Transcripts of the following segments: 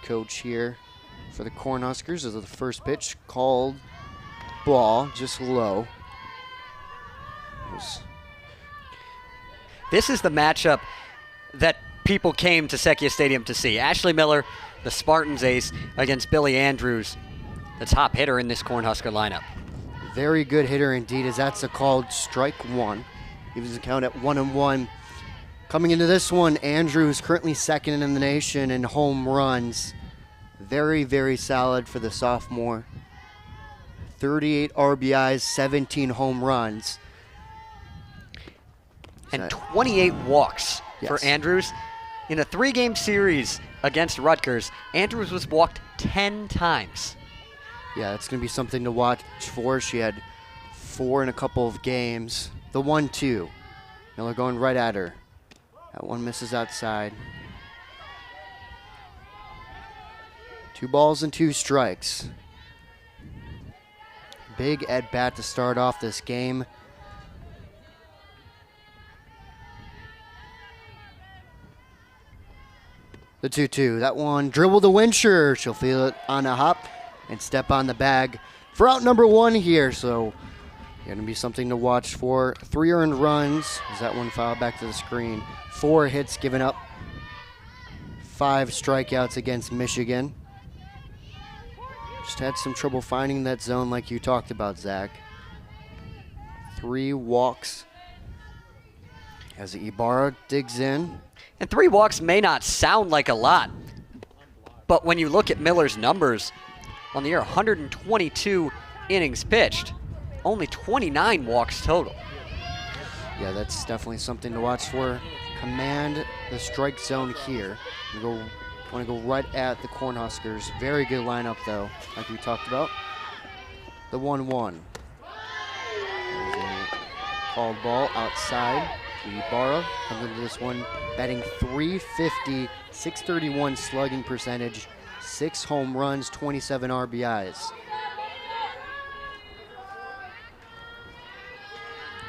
coach here for the Cornhuskers. As the first pitch called ball, just low. This is the matchup that people came to Sekia Stadium to see. Ashley Miller, the Spartans ace, against Billy Andrews, the top hitter in this Cornhusker lineup. Very good hitter indeed, as that's a called strike one. He was count at 1-1. Coming into this one, Andrews currently second in the nation in home runs. Very, very solid for the sophomore. 38 RBIs, 17 home runs. And 28 walks for Andrews. In a 3-game series against Rutgers, Andrews was walked 10 times. Yeah, it's going to be something to watch for. She had 4 in a couple of games. The 1-2. Miller going right at her. That one misses outside. 2 balls and 2 strikes. Big at bat to start off this game. The 2-2. That one dribbled the Wincher. She'll feel it on a hop and step on the bag for out number 1 here. So going to be something to watch for. 3 earned runs. Is that one fouled back to the screen? 4 hits given up. 5 strikeouts against Michigan. Just had some trouble finding that zone like you talked about, Zach. 3 walks as Ibarra digs in. And 3 walks may not sound like a lot, but when you look at Miller's numbers on the year, 122 innings pitched, only 29 walks total. Yeah, that's definitely something to watch for. Command the strike zone here. Want to go right at the Cornhuskers. Very good lineup, though, like we talked about. The 1-1. There's a called ball outside. Ibarra comes into this one, batting .350, .631 slugging percentage, 6 home runs, 27 RBIs.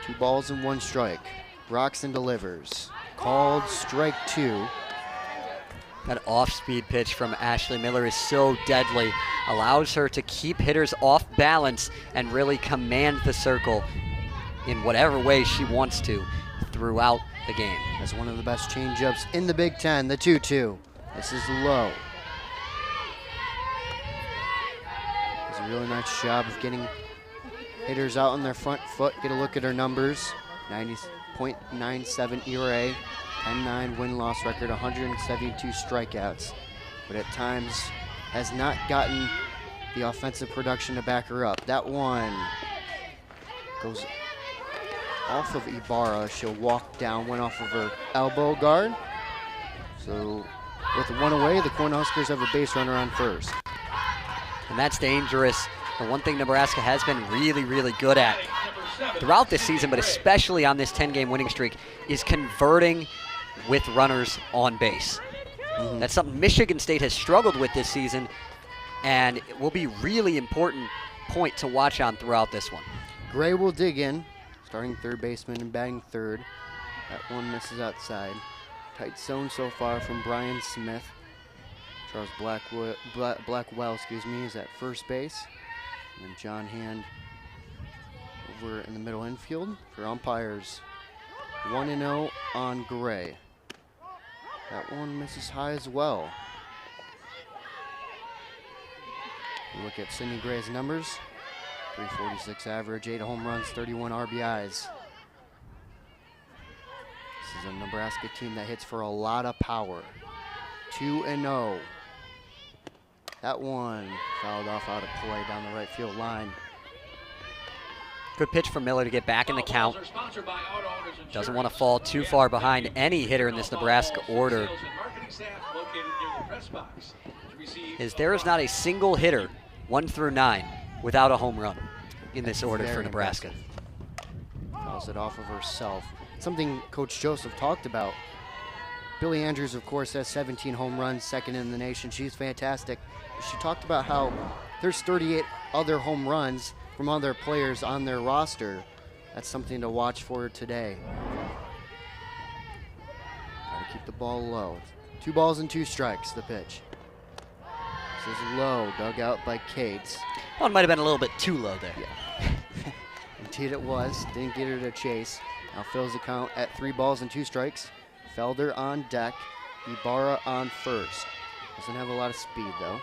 2 balls and 1 strike. Roxon delivers. Called strike 2. That off-speed pitch from Ashley Miller is so deadly. Allows her to keep hitters off balance and really command the circle in whatever way she wants to throughout the game. That's one of the best changeups in the Big Ten, the 2-2. This is low. Does a really nice job of getting hitters out on their front foot. Get a look at her numbers. 90.97 ERA, 10-9 win-loss record, 172 strikeouts. But at times has not gotten the offensive production to back her up. That one goes off of Ibarra. She'll walk down, went off of her elbow guard. So with 1 away, the Cornhuskers have a base runner on first. And that's dangerous. The one thing Nebraska has been really, really good at throughout this season, but especially on this 10-game winning streak, is converting with runners on base. That's something Michigan State has struggled with this season, and it will be really important point to watch on throughout this one. Gray will dig in, starting third baseman and batting third. That one misses outside. Tight zone so far from Brian Smith. Charles Blackwell, is at first base. And then John Hand over in the middle infield for umpires. 1-0 on Gray. That one misses high as well. You look at Sydney Gray's numbers. 346 average, 8 home runs, 31 RBIs. This is a Nebraska team that hits for a lot of power. 2-0. That one fouled off out of play down the right field line. Good pitch from Miller to get back in the count. Doesn't want to fall too far behind any hitter in this Nebraska order. There is not a single hitter, 1 through 9, without a home run in this order for Nebraska. Fouls it off of herself. Something Coach Joseph talked about. Billy Andrews, of course, has 17 home runs, second in the nation. She's fantastic. She talked about how there's 38 other home runs from other players on their roster. That's something to watch for today. Got to keep the ball low. 2 balls and 2 strikes, the pitch. This is low, dug out by Cates. One might have been a little bit too low there. Yeah. Indeed it was. Didn't get her to chase. Now fills the count at 3 balls and 2 strikes. Felder on deck. Ibarra on first. Doesn't have a lot of speed though.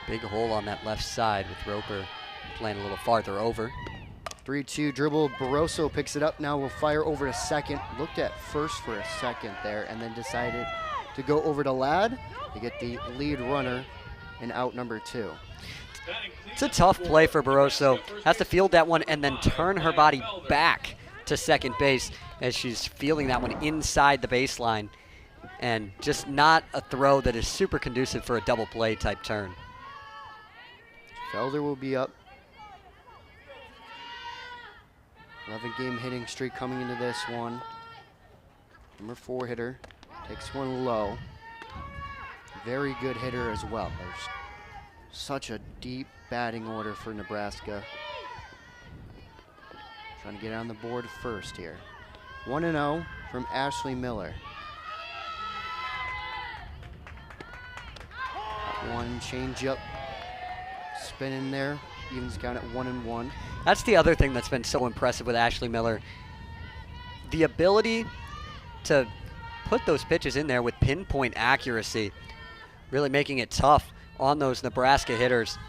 Big hole on that left side with Roper playing a little farther over. 3-2 dribble. Barroso picks it up. Now will fire over to second. Looked at first for a second there and then decided to go over to Ladd to get the lead runner in out number 2. It's a tough play for Barroso. Has to field that one and then turn her body back to second base as she's fielding that one inside the baseline. And just not a throw that is super conducive for a double play type turn. Felder will be up. 11-game hitting streak coming into this one. Number 4 hitter takes one low. Very good hitter as well. There's such a deep batting order for Nebraska. Trying to get on the board first here. 1-0 from Ashley Miller. One change up, spin in there, evens count at 1-1. That's the other thing that's been so impressive with Ashley Miller. The ability to put those pitches in there with pinpoint accuracy, really making it tough on those Nebraska hitters.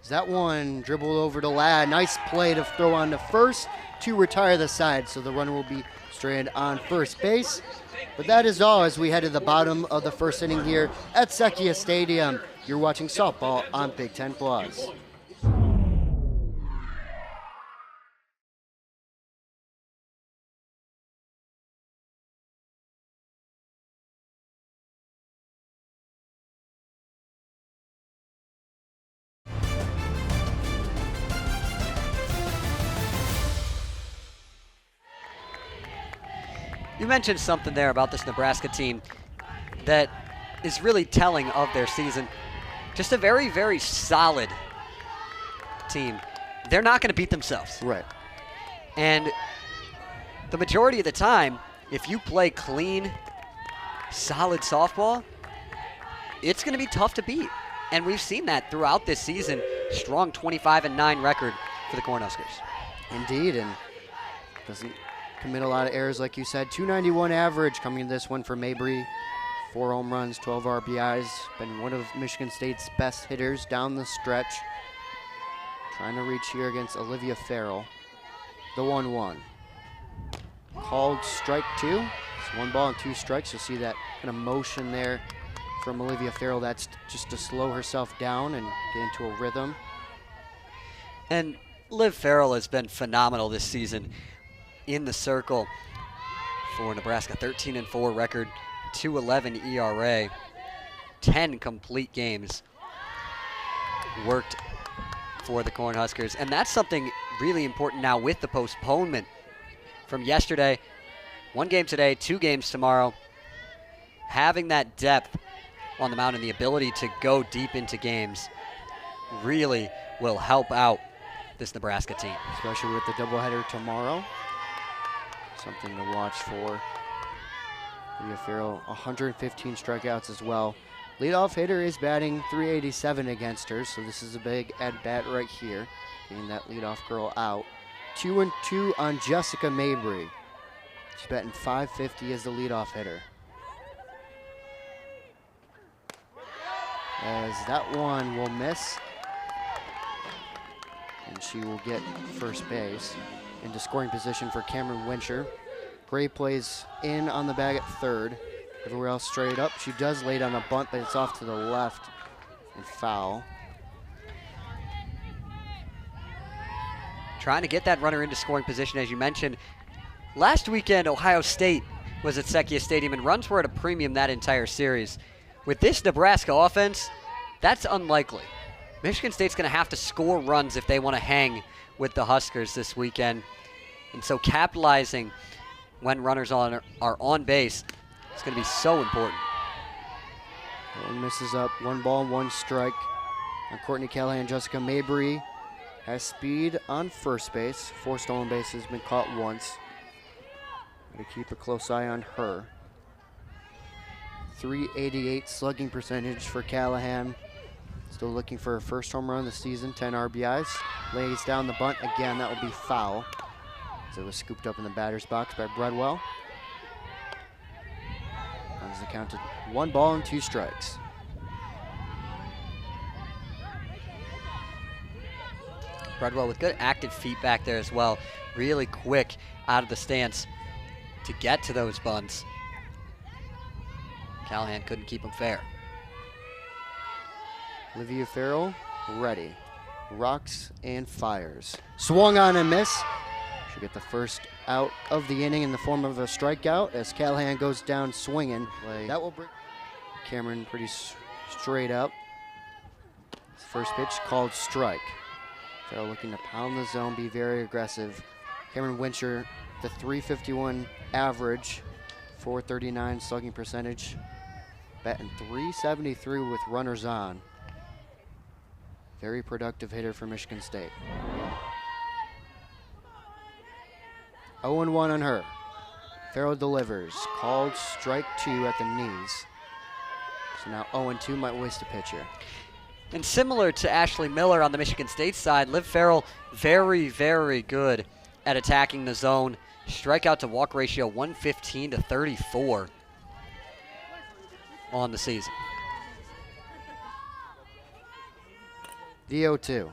That one dribbled over to Ladd. Nice play to throw on to first to retire the side, so the runner will be stranded on first base. But that is all as we head to the bottom of the first inning here at Sekia Stadium. You're watching softball on Big Ten Plus. You mentioned something there about this Nebraska team that is really telling of their season. Just a very, very solid team. They're not going to beat themselves. Right. And the majority of the time, if you play clean, solid softball, it's going to be tough to beat. And we've seen that throughout this season. Strong 25-9 record for the Cornhuskers. Indeed, and doesn't commit a lot of errors, like you said. 291 average coming in this one for Mabry. 4 home runs, 12 RBIs. Been one of Michigan State's best hitters down the stretch. Trying to reach here against Olivia Farrell. The 1-1. Called strike 2. It's 1 ball and 2 strikes. You'll see that kind of motion there from Olivia Farrell. That's just to slow herself down and get into a rhythm. And Liv Farrell has been phenomenal this season in the circle for Nebraska. 13-4 record, 2.11 ERA, 10 complete games worked for the Cornhuskers. And that's something really important now with the postponement from yesterday. 1 game today, 2 games tomorrow. Having that depth on the mound and the ability to go deep into games really will help out this Nebraska team. Especially with the doubleheader tomorrow. Something to watch for. Olivia Farrell, 115 strikeouts as well. Leadoff hitter is batting .387 against her, so this is a big at-bat right here. Getting that leadoff girl out. 2-2 on Jessica Mabry. She's batting .550 as the leadoff hitter. As that one will miss. And she will get first base. Into scoring position for Cameron Wincher. Gray plays in on the bag at third. Everywhere else straight up. She does lay down a bunt, but it's off to the left and foul. Trying to get that runner into scoring position, as you mentioned. Last weekend, Ohio State was at Sekia Stadium, and runs were at a premium that entire series. With this Nebraska offense, that's unlikely. Michigan State's going to have to score runs if they want to hang with the Huskers this weekend. And so capitalizing when runners are on base is going to be so important. One misses up, 1 ball, 1 strike. On Courtney Callahan, Jessica Mabry has speed on first base. 4 stolen bases, been caught once. Got to keep a close eye on her. .388 slugging percentage for Callahan. Still looking for her first home run of the season, 10 RBIs. Lays down the bunt again, that will be foul. So it was scooped up in the batter's box by Bredwell. Runs the count to 1 ball and 2 strikes. Bredwell with good active feet back there as well. Really quick out of the stance to get to those bunts. Callahan couldn't keep him fair. Olivia Farrell ready. Rocks and fires. Swung on and miss. She'll get the first out of the inning in the form of a strikeout as Callahan goes down swinging. That will bring Cameron pretty straight up. First pitch called strike. Farrell looking to pound the zone, be very aggressive. Cameron Wincher, the .351 average, .439 slugging percentage, batting .373 with runners on. Very productive hitter for Michigan State. 0-1 on her. Farrell delivers, called strike 2 at the knees. So now 0-2, might waste a pitch here. And similar to Ashley Miller on the Michigan State side, Liv Farrell very, very good at attacking the zone. Strikeout to walk ratio 115 to 34 on the season. The 0-2.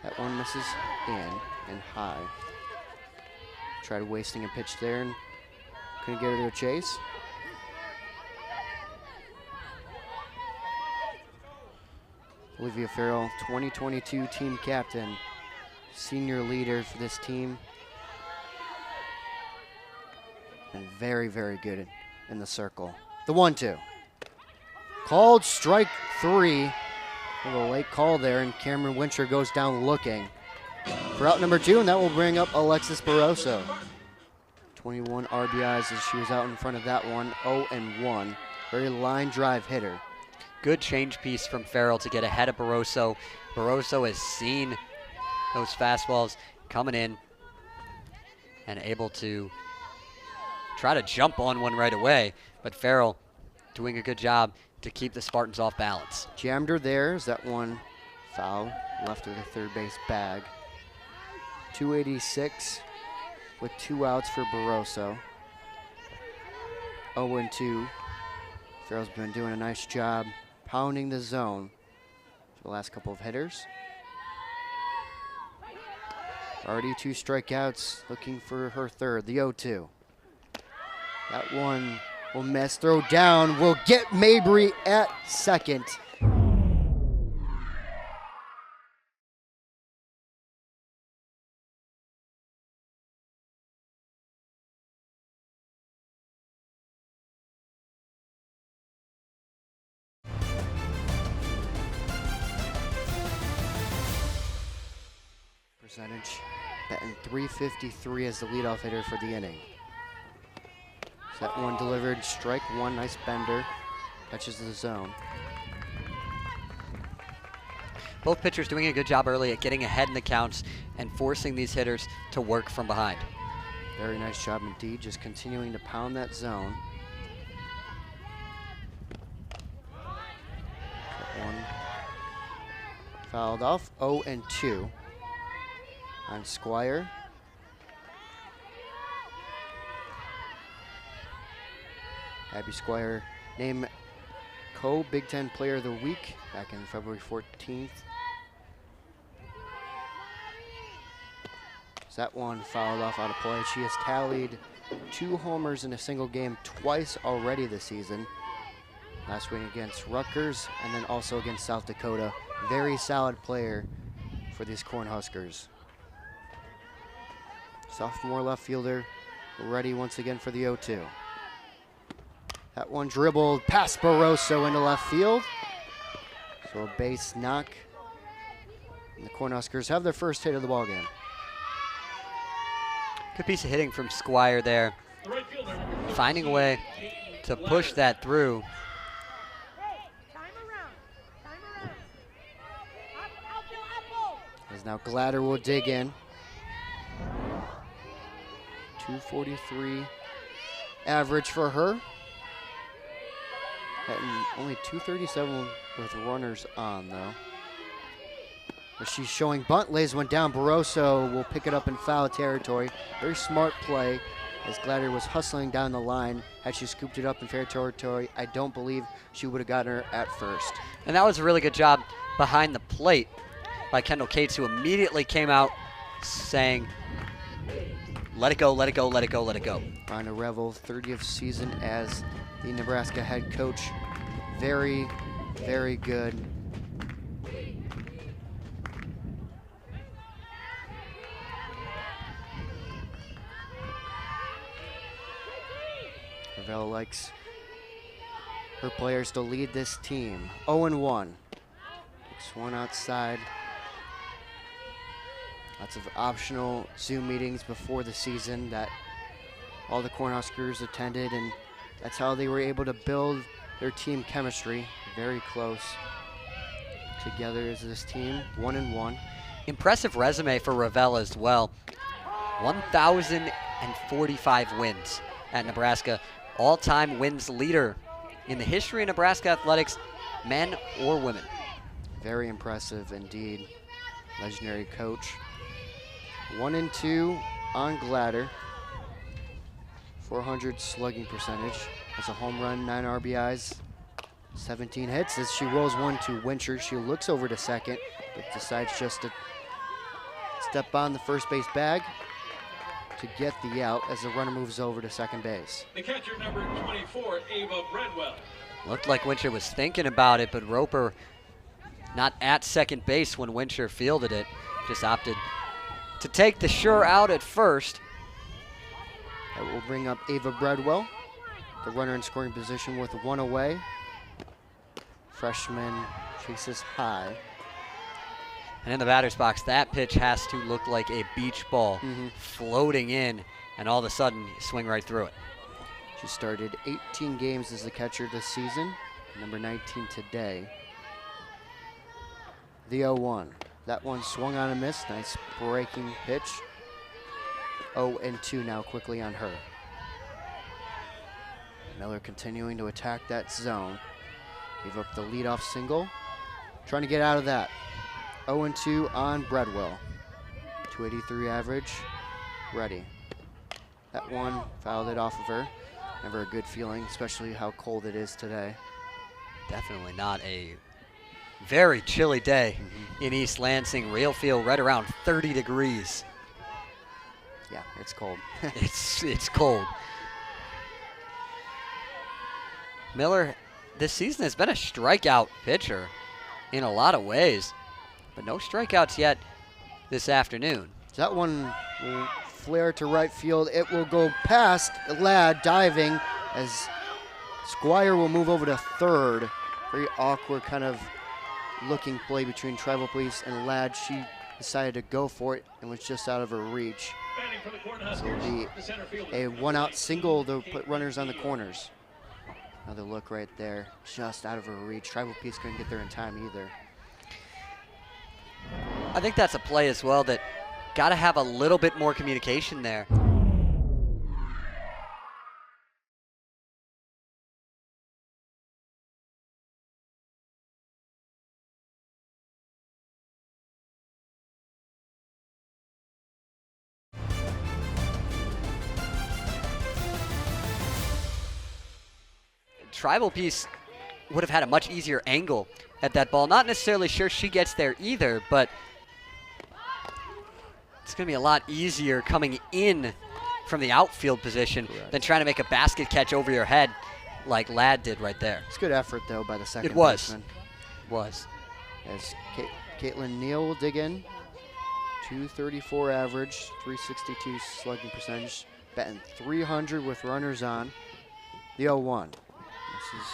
That one misses in and high. Tried wasting a pitch there and couldn't get her to a chase. Olivia Farrell, 2022 team captain, senior leader for this team. And very, very good in the circle. The 1-2. Called strike 3. A little late call there, and Cameron Wincher goes down looking for out number 2, and that will bring up Alexis Barroso. 21 RBIs as she was out in front of that one, 0-1. Very line drive hitter. Good change piece from Farrell to get ahead of Barroso. Barroso has seen those fastballs coming in and able to try to jump on one right away, but Farrell doing a good job to keep the Spartans off balance. Jammed her there as that one foul left of the third base bag. 286 with 2 outs for Barroso. 0-2. Farrell's been doing a nice job pounding the zone for the last couple of hitters. Already 2 strikeouts, looking for her third, the 0-2. That one will miss, throw down, will get Mabry at second. Percentage, batting .353 as the leadoff hitter for the inning. So that one delivered, strike 1, nice bender, touches the zone. Both pitchers doing a good job early at getting ahead in the counts and forcing these hitters to work from behind. Very nice job indeed, just continuing to pound that zone. That one fouled off, 0-2 on Squire. Abby Squire named Co-Big Ten Player of the Week back in February 14th. So that one fouled off out of play. She has tallied 2 homers in a single game twice already this season. Last week against Rutgers and then also against South Dakota. Very solid player for these Cornhuskers. Sophomore left fielder ready once again for the 0-2. That one dribbled past Barroso into left field. So a base knock. And the Cornhuskers have their first hit of the ballgame. Good piece of hitting from Squire there. Finding a way to push that through. As now Gladder will dig in. 243 average for her. Hitting only 237 with runners on, though. But she's showing bunt, lays one down. Barroso will pick it up in foul territory. Very smart play as Glatter was hustling down the line. Had she scooped it up in fair territory, I don't believe she would have gotten her at first. And that was a really good job behind the plate by Kendall Cates, who immediately came out saying, let it go, let it go, let it go, let it go. Rhonda Revel, 30th season as the Nebraska head coach. Very, very good. Ravel likes her players to lead this team. 0-1. Takes one outside. Lots of optional Zoom meetings before the season that all the Cornhuskers attended, and that's how they were able to build their team chemistry. Very close together as this team, 1-1. Impressive resume for Ravel as well. 1,045 wins at Nebraska. All-time wins leader in the history of Nebraska athletics, men or women. Very impressive indeed. Legendary coach. 1-2 on Glatter. 400 slugging percentage. Has a home run, 9 RBIs, 17 hits. As she rolls one to Wincher, she looks over to second, but decides just to step on the first base bag to get the out as the runner moves over to second base. The catcher, number 24, Ava Bradwell. Looked like Wincher was thinking about it, but Roper not at second base when Wincher fielded it. Just opted to take the sure out at first. That will bring up Ava Bradwell, the runner in scoring position with one away. Freshman chases high. And in the batter's box, that pitch has to look like a beach ball floating in, and all of a sudden, you swing right through it. She started 18 games as the catcher this season, number 19 today. The 0-1. That one swung on a miss. Nice breaking pitch. 0-2 now quickly on her. Miller continuing to attack that zone. Gave up the leadoff single. Trying to get out of that. 0-2 on Bradwell. 283 average. Ready. That one fouled it off of her. Never a good feeling, especially how cold it is today. Definitely not a very chilly day in East Lansing. Real feel right around 30 degrees. Yeah, it's cold. It's cold. Miller this season has been a strikeout pitcher in a lot of ways, but no strikeouts yet this afternoon. That one will flare to right field. It will go past Ladd diving as Squire will move over to third. Very awkward kind of looking play between Tribal Police and Ladd. She decided to go for it and was just out of her reach. So it'll be a one-out single to put runners on the corners. Another look right there, just out of her reach. Tribal Police couldn't get there in time either. I think that's a play as well that got to have a little bit more communication there. Tribal Piece would have had a much easier angle at that ball. Not necessarily sure she gets there either, but it's going to be a lot easier coming in from the outfield position than trying to make a basket catch over your head like Ladd did right there. It's good effort, though, by the second baseman. It was. As Caitlin Neal will dig in. 234 average, 362 slugging percentage, batting 300 with runners on. The 0-1. This is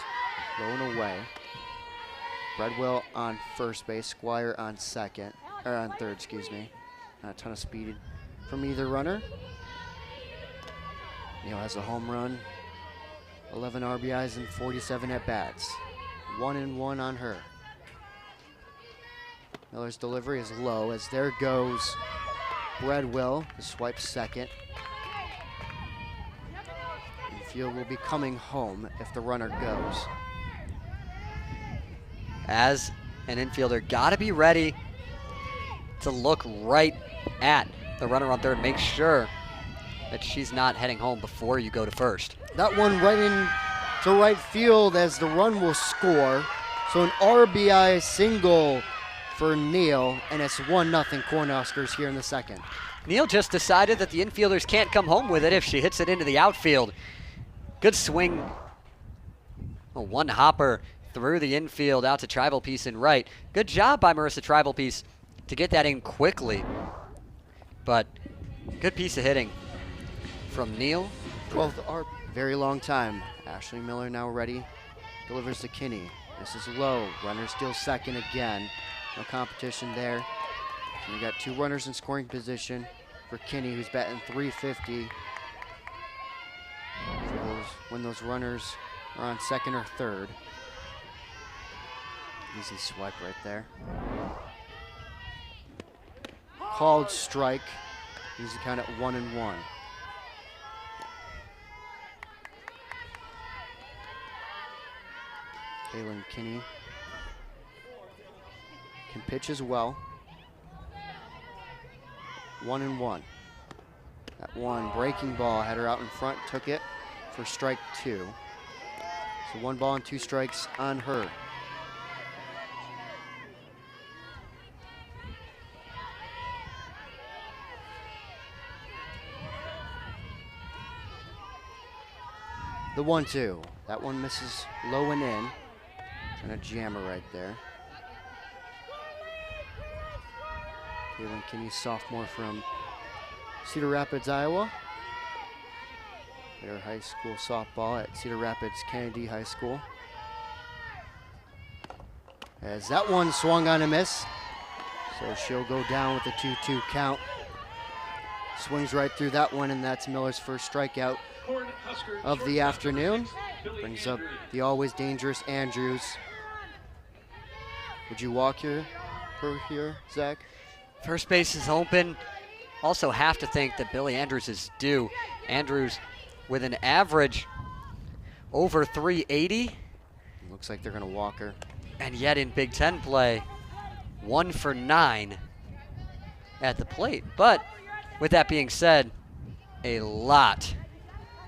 going away. Bradwell on first base, Squire on second, or on third, excuse me. Not a ton of speed from either runner. Neal has a home run, 11 RBIs and 47 at-bats. 1-1 on her. Miller's delivery is low as there goes Bradwell to swipe second. Field will be coming home if the runner goes. as an infielder, got to be ready to look right at the runner on third. Make sure that she's not heading home before you go to first. That one right in to right field as the run will score. So an RBI single for Neal, and it's 1-0 Cornhuskers here in the second. Neal just decided that the infielders can't come home with it if she hits it into the outfield. Good swing. Oh, one hopper through the infield out to Tribal Piece in right. Good job by Marissa Tribal Piece to get that in quickly. But good piece of hitting from Neal. 12th arc, very long time. Ashley Miller now ready. Delivers to Kinney. This is low. Runner steals second again. No competition there. And we got 2 runners in scoring position for Kinney, who's batting .350. When those runners are on second or third. Easy swipe right there. Called strike. He's the count at 1-1. Kaylin Kinney can pitch as well. 1-1. That one breaking ball had her out in front, took it for strike 2. So 1 ball and 2 strikes on her. The 1-2. That one misses low and in. And a jammer right there. Kaylin Kinney, sophomore from Cedar Rapids, Iowa. Their high school softball at Cedar Rapids Kennedy High School. As that one swung on a miss. So she'll go down with a 2-2 count. Swings right through that one, and that's Miller's first strikeout of the afternoon. Brings up the always dangerous Andrews. Would you walk here, Zach? First base is open. Also have to think that Billy Andrews is due. Andrews with an average over 380. Looks like they're gonna walk her. And yet in Big Ten play, 1 for 9 at the plate. But with that being said, a lot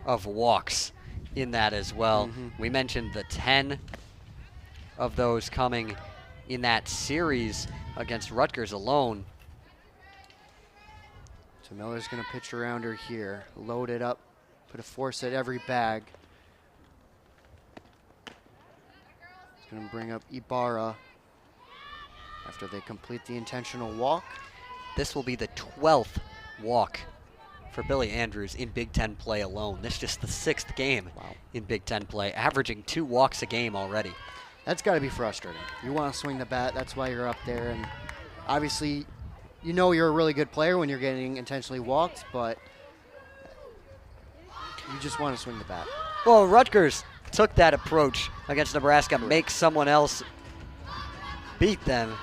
of walks in that as well. We mentioned the 10 of those coming in that series against Rutgers alone. So Miller's gonna pitch around her here. Load it up, put a force at every bag. It's gonna bring up Ibarra after they complete the intentional walk. This will be the 12th walk for Billy Andrews in Big Ten play alone. This is just the 6th game in Big Ten play, averaging 2 walks a game already. That's gotta be frustrating. You wanna swing the bat, that's why you're up there, and obviously you know you're a really good player when you're getting intentionally walked, but you just wanna swing the bat. Well, Rutgers took that approach against Nebraska, make someone else beat them.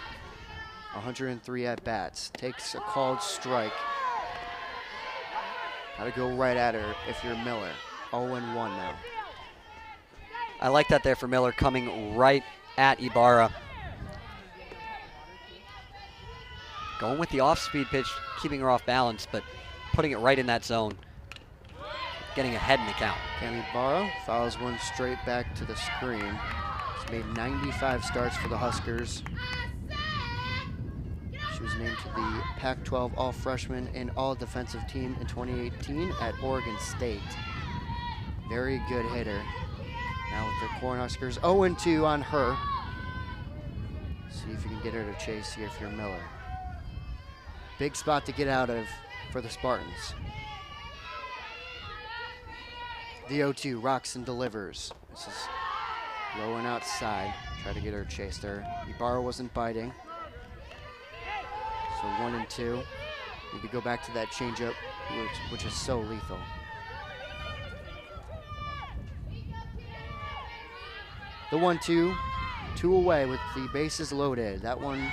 103 at-bats, takes a called strike. Gotta go right at her if you're Miller. 0-1 now. I like that there for Miller, coming right at Ibarra. Going with the off-speed pitch, keeping her off balance, but putting it right in that zone. Getting ahead in the count. Cami Ibarra fouls one straight back to the screen. She's made 95 starts for the Huskers. She was named to the Pac-12 All-Freshman and All-Defensive Team in 2018 at Oregon State. Very good hitter. Now with the Cornhuskers, 0-2 on her. See if you can get her to chase here if you're Miller. Big spot to get out of for the Spartans. The 0-2 rocks and delivers. This is low and outside. Try to get her chased there. Ibarra wasn't biting. So 1-2. Need to go back to that changeup, which is so lethal. The 1-2, 2 away with the bases loaded. That one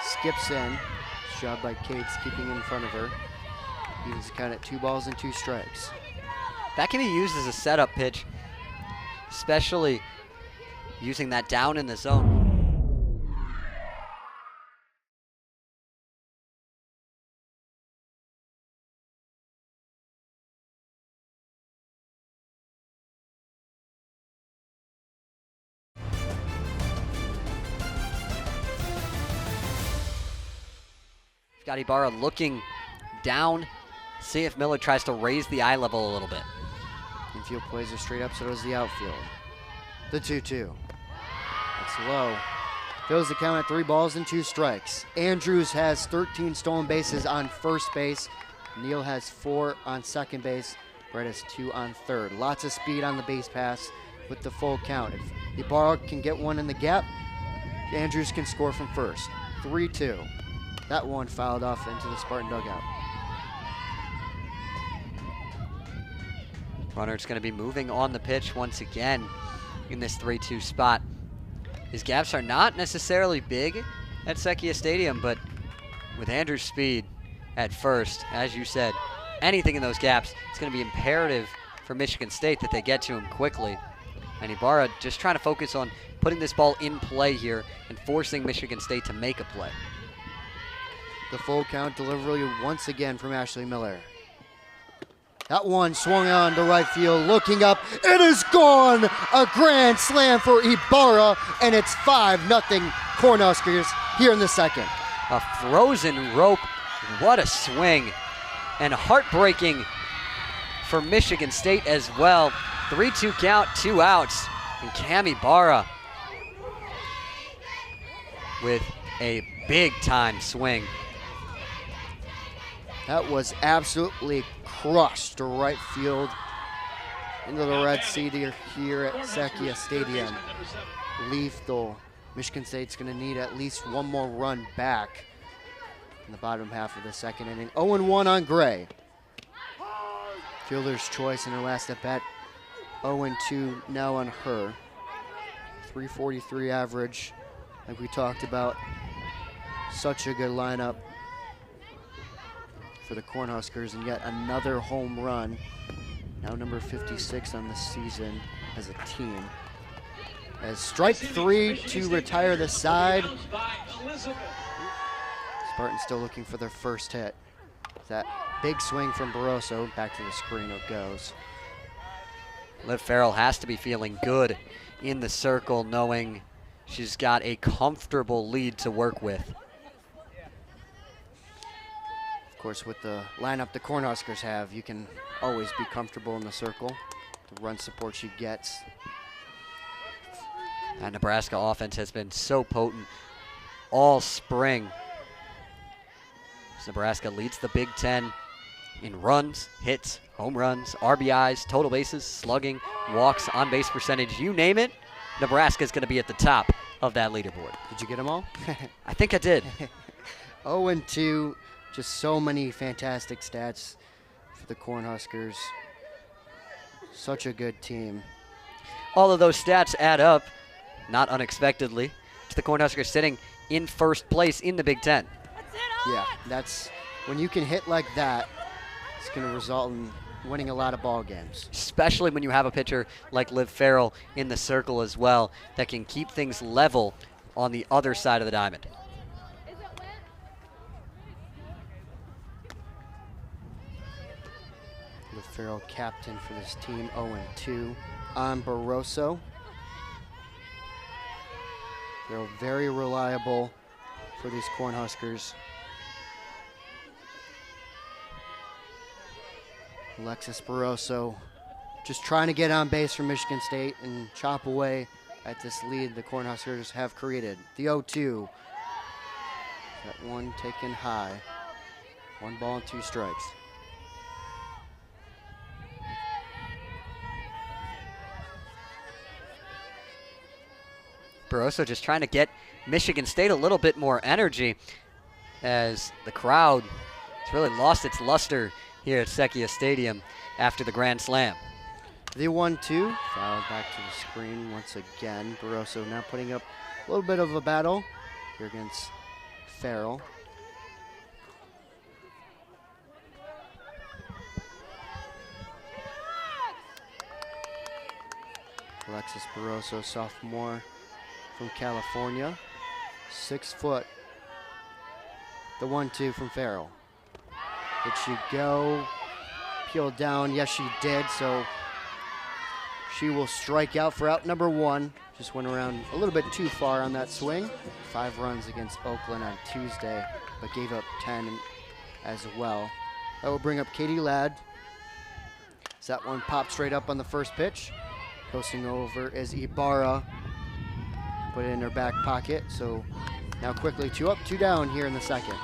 skips in. Job by Cates keeping in front of her. He's kind of 2 balls and 2 strikes. That can be used as a setup pitch, especially using that down in the zone. Got Ibarra looking down. See if Miller tries to raise the eye level a little bit. Infield plays are straight up, so does the outfield. The 2-2. That's low. Fills the count at 3 balls and 2 strikes. Andrews has 13 stolen bases on first base. Neal has 4 on second base. Brett has 2 on third. Lots of speed on the base pass with the full count. If Ibarra can get one in the gap, Andrews can score from first. 3-2. That one fouled off into the Spartan dugout. Runner's going to be moving on the pitch once again in this 3-2 spot. His gaps are not necessarily big at Sekia Stadium, but with Andrew's speed at first, as you said, anything in those gaps, it's going to be imperative for Michigan State that they get to him quickly. And Ibarra just trying to focus on putting this ball in play here and forcing Michigan State to make a play. The full count delivery once again from Ashley Miller. That one swung on to right field, looking up, it is gone! A grand slam for Ibarra, and it's 5-0 Cornhuskers here in the second. A frozen rope, what a swing. And heartbreaking for Michigan State as well. 3-2 count, 2 outs, and Cam Ibarra with a big-time swing. That was absolutely crushed to right field into the red seat here at Sekia Stadium. Lethal. Michigan State's going to need at least one more run back in the bottom half of the second inning. 0-1 on Gray. Fielder's choice in her last at bat. 0-2 now on her. 343 average, like we talked about. Such a good lineup for the Cornhuskers, and yet another home run. Now number 56 on the season as a team. As strike 3 to retire the side. Spartans still looking for their first hit. That big swing from Barroso, back to the screen it goes. Liv Farrell has to be feeling good in the circle, knowing she's got a comfortable lead to work with. Of course, with the lineup the Cornhuskers have, you can always be comfortable in the circle. The run support she gets. That Nebraska offense has been so potent all spring. Nebraska leads the Big Ten in runs, hits, home runs, RBIs, total bases, slugging, walks, on-base percentage, you name it. Nebraska's going to be at the top of that leaderboard. Did you get them all? I think I did. 0-2, just so many fantastic stats for the Cornhuskers. Such a good team. All of those stats add up, not unexpectedly, to the Cornhuskers sitting in first place in the Big Ten. Yeah, that's when you can hit like that, it's going to result in winning a lot of ball games. Especially when you have a pitcher like Liv Farrell in the circle as well that can keep things level on the other side of the diamond. Liv Farrell, captain for this team, 0-2 on Barroso. They're very reliable for these Cornhuskers. Alexis Barroso just trying to get on base for Michigan State and chop away at this lead the Cornhuskers have created. The 0-2. That one taken high. 1 ball and 2 strikes. Barroso just trying to get Michigan State a little bit more energy as the crowd has really lost its luster here at Sekia Stadium after the grand slam. The 1-2, fouled back to the screen once again. Barroso now putting up a little bit of a battle here against Farrell. Alexis Barroso, sophomore from California, 6 foot. The 1-2 from Farrell. Did she go? Peeled down. Yes, she did. So She will strike out for out number 1. Just went around a little bit too far on that swing. 5 runs against Oakland on Tuesday, but gave up 10 as well. That will bring up Katie Ladd. So that one popped straight up on the first pitch. Coasting over is Ibarra. Put it in her back pocket. So now quickly 2 up, 2 down here in the second.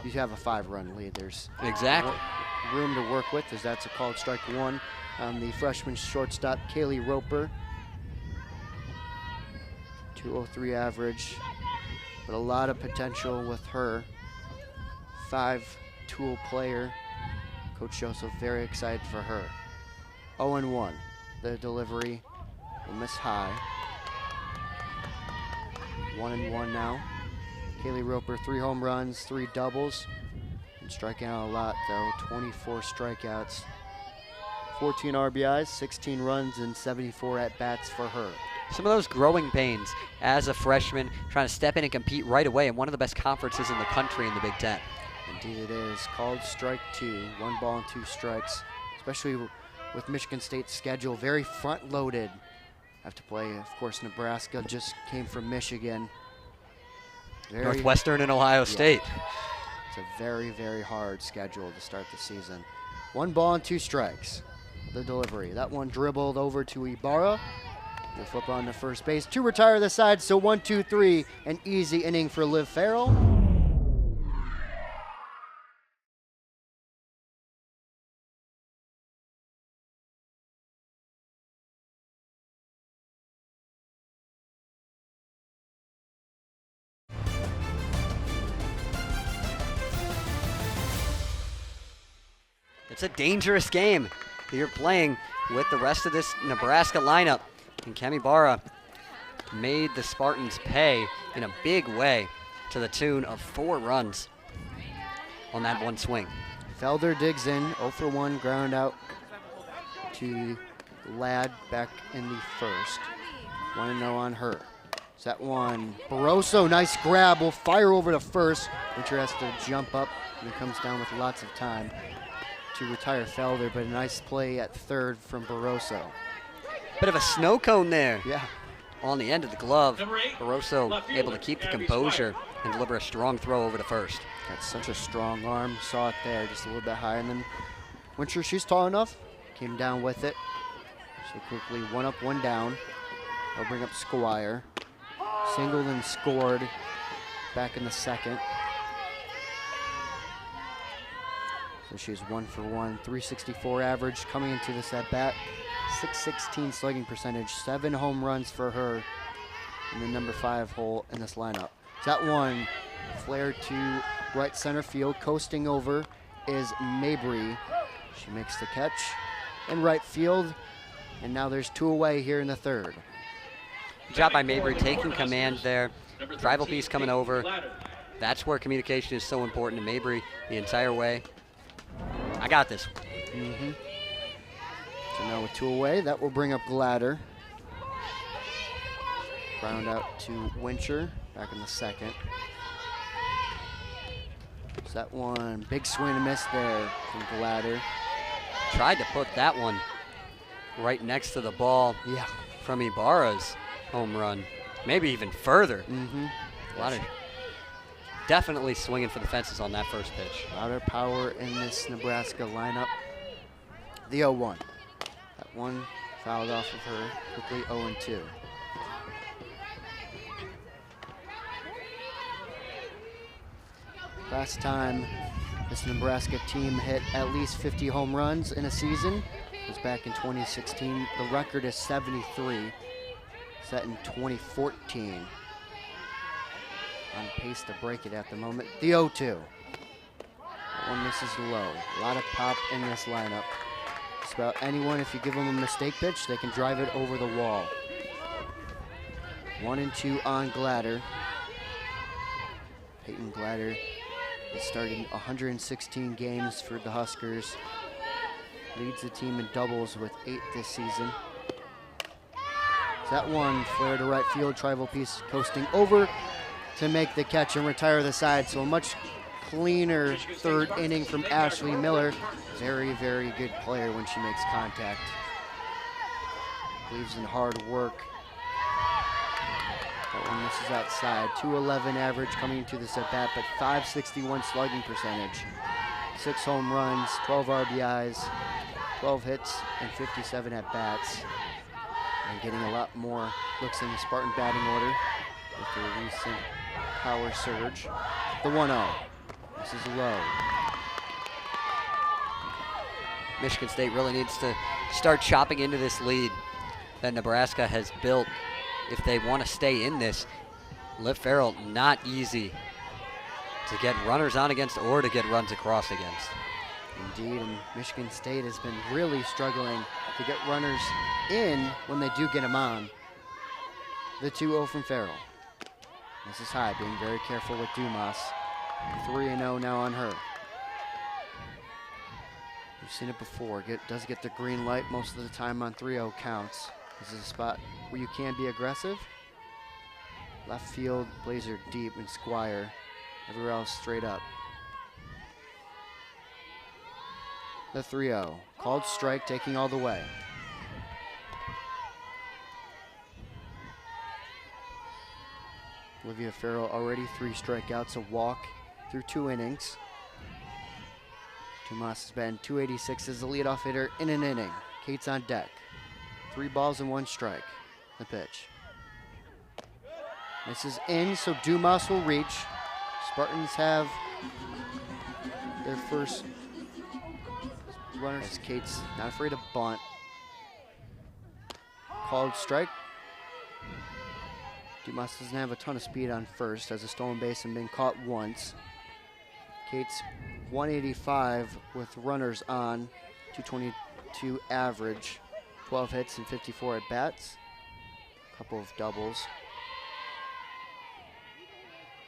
You have a 5-run lead. There's Exactly. room to work with, as that's a called strike 1 on the freshman shortstop, Kaylee Roper. 203 average, but a lot of potential with her. 5-tool player. Coach Joseph very excited for her. 0-1. The delivery will miss high. 1-1 now. Kaylee Roper, 3 home runs, 3 doubles. And striking out a lot though, 24 strikeouts. 14 RBIs, 16 runs, and 74 at-bats for her. Some of those growing pains as a freshman, trying to step in and compete right away in one of the best conferences in the country in the Big Ten. Indeed it is. Called strike 2, 1 ball and 2 strikes, especially with Michigan State's schedule, very front-loaded. Have to play, of course, Nebraska just came from Michigan. Northwestern and Ohio State. It's a very, very hard schedule to start the season. 1 ball and 2 strikes. The delivery. That one dribbled over to Ibarra. We'll flip on to first base to retire the side. So 1-2-3, an easy inning for Liv Farrell. It's a dangerous game that you're playing with the rest of this Nebraska lineup. And Kemi Barra made the Spartans pay in a big way to the tune of 4 runs on that one swing. Felder digs in, 0-for-1 ground out to Ladd back in the first. 1-0 on her. So that one, Barroso, nice grab, will fire over to first. Winter has to jump up, and it comes down with lots of time to retire Felder, but a nice play at third from Barroso. Bit of a snow cone there. Yeah. On the end of the glove, Barroso able to keep the composure and deliver a strong throw over to first. Got such a strong arm, saw it there just a little bit high, and then Winter, she's tall enough, came down with it. So quickly 1 up, 1 down. I'll bring up Squire. Singled and scored back in the second. So she's 1-for-1, 364 average coming into this at bat. 616 slugging percentage, 7 home runs for her in the number 5 hole in this lineup. So that one flared to right center field, coasting over is Mabry. She makes the catch in right field, and now there's 2 away here in the third. Good job by Mabry taking command there. Tribal piece coming over. That's where communication is so important to Mabry the entire way. I got this. So now with 2 away, that will bring up Gladder. Ground out to Wincher back in the second. So that one, big swing and miss there from Gladder. Tried to put that one right next to the ball from Ibarra's home run. Maybe even further. A lot of definitely swinging for the fences on that first pitch. A lot of power in this Nebraska lineup. The 0-1. That one fouled off of her, quickly 0-2. Last time this Nebraska team hit at least 50 home runs in a season was back in 2016. The record is 73, set in 2014. On pace to break it at the moment. The 0-2. That one misses low. A lot of pop in this lineup. Just about anyone, if you give them a mistake pitch, they can drive it over the wall. 1-2 on Gladder. Peyton Gladder is starting 116 games for the Huskers. Leads the team in doubles with 8 this season. So that one, flare to right field, tribal piece coasting over to make the catch and retire the side. So a much cleaner third inning from Ashley Miller. Very, very good player when she makes contact. believes in hard work. That one misses outside. 211 average coming into this at bat, but 561 slugging percentage. 6 home runs, 12 RBIs, 12 hits, and 57 at bats. And getting a lot more looks in the Spartan batting order with their recent power surge. The 1-0. This is low. Michigan State really needs to start chopping into this lead that Nebraska has built if they want to stay in this. Liv Farrell, not easy to get runners on against or to get runs across against. Indeed, and Michigan State has been really struggling to get runners in when they do get them on. The 2-0 from Farrell. This is high, being very careful with Dumas. 3-0 now on her. We've seen it before. Does get the green light most of the time on 3-0 counts. This is a spot where you can be aggressive. Left field, Blazer deep, and Squire. Everywhere else straight up. The 3-0. Called strike, taking all the way. Olivia Farrell already 3 strikeouts, a walk through 2 innings. Dumas has been 286 as the leadoff hitter in an inning. Kate's on deck. 3 balls and 1 strike. The pitch. This is in, so Dumas will reach. Spartans have their first runner as Kate's not afraid to bunt. Called strike. Dumas doesn't have a ton of speed on first, has a stolen base and been caught once. Kate's 185 with runners on, 222 average, 12 hits and 54 at bats. A couple of doubles.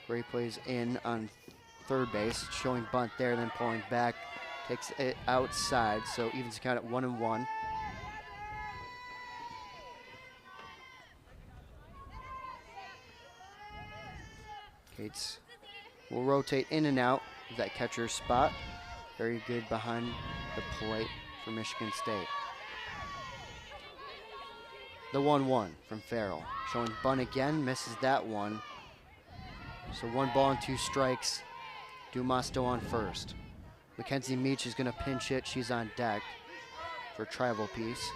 Gray plays in on third base, showing bunt there, then pulling back, takes it outside, so evens the count at 1-1. Cates will rotate in and out of that catcher spot. Very good behind the plate for Michigan State. The 1-1 from Farrell, showing bunt again, misses that one. So 1 ball and 2 strikes. Dumas still on first. Mackenzie Meach is going to pinch hit. She's on deck for a travel piece.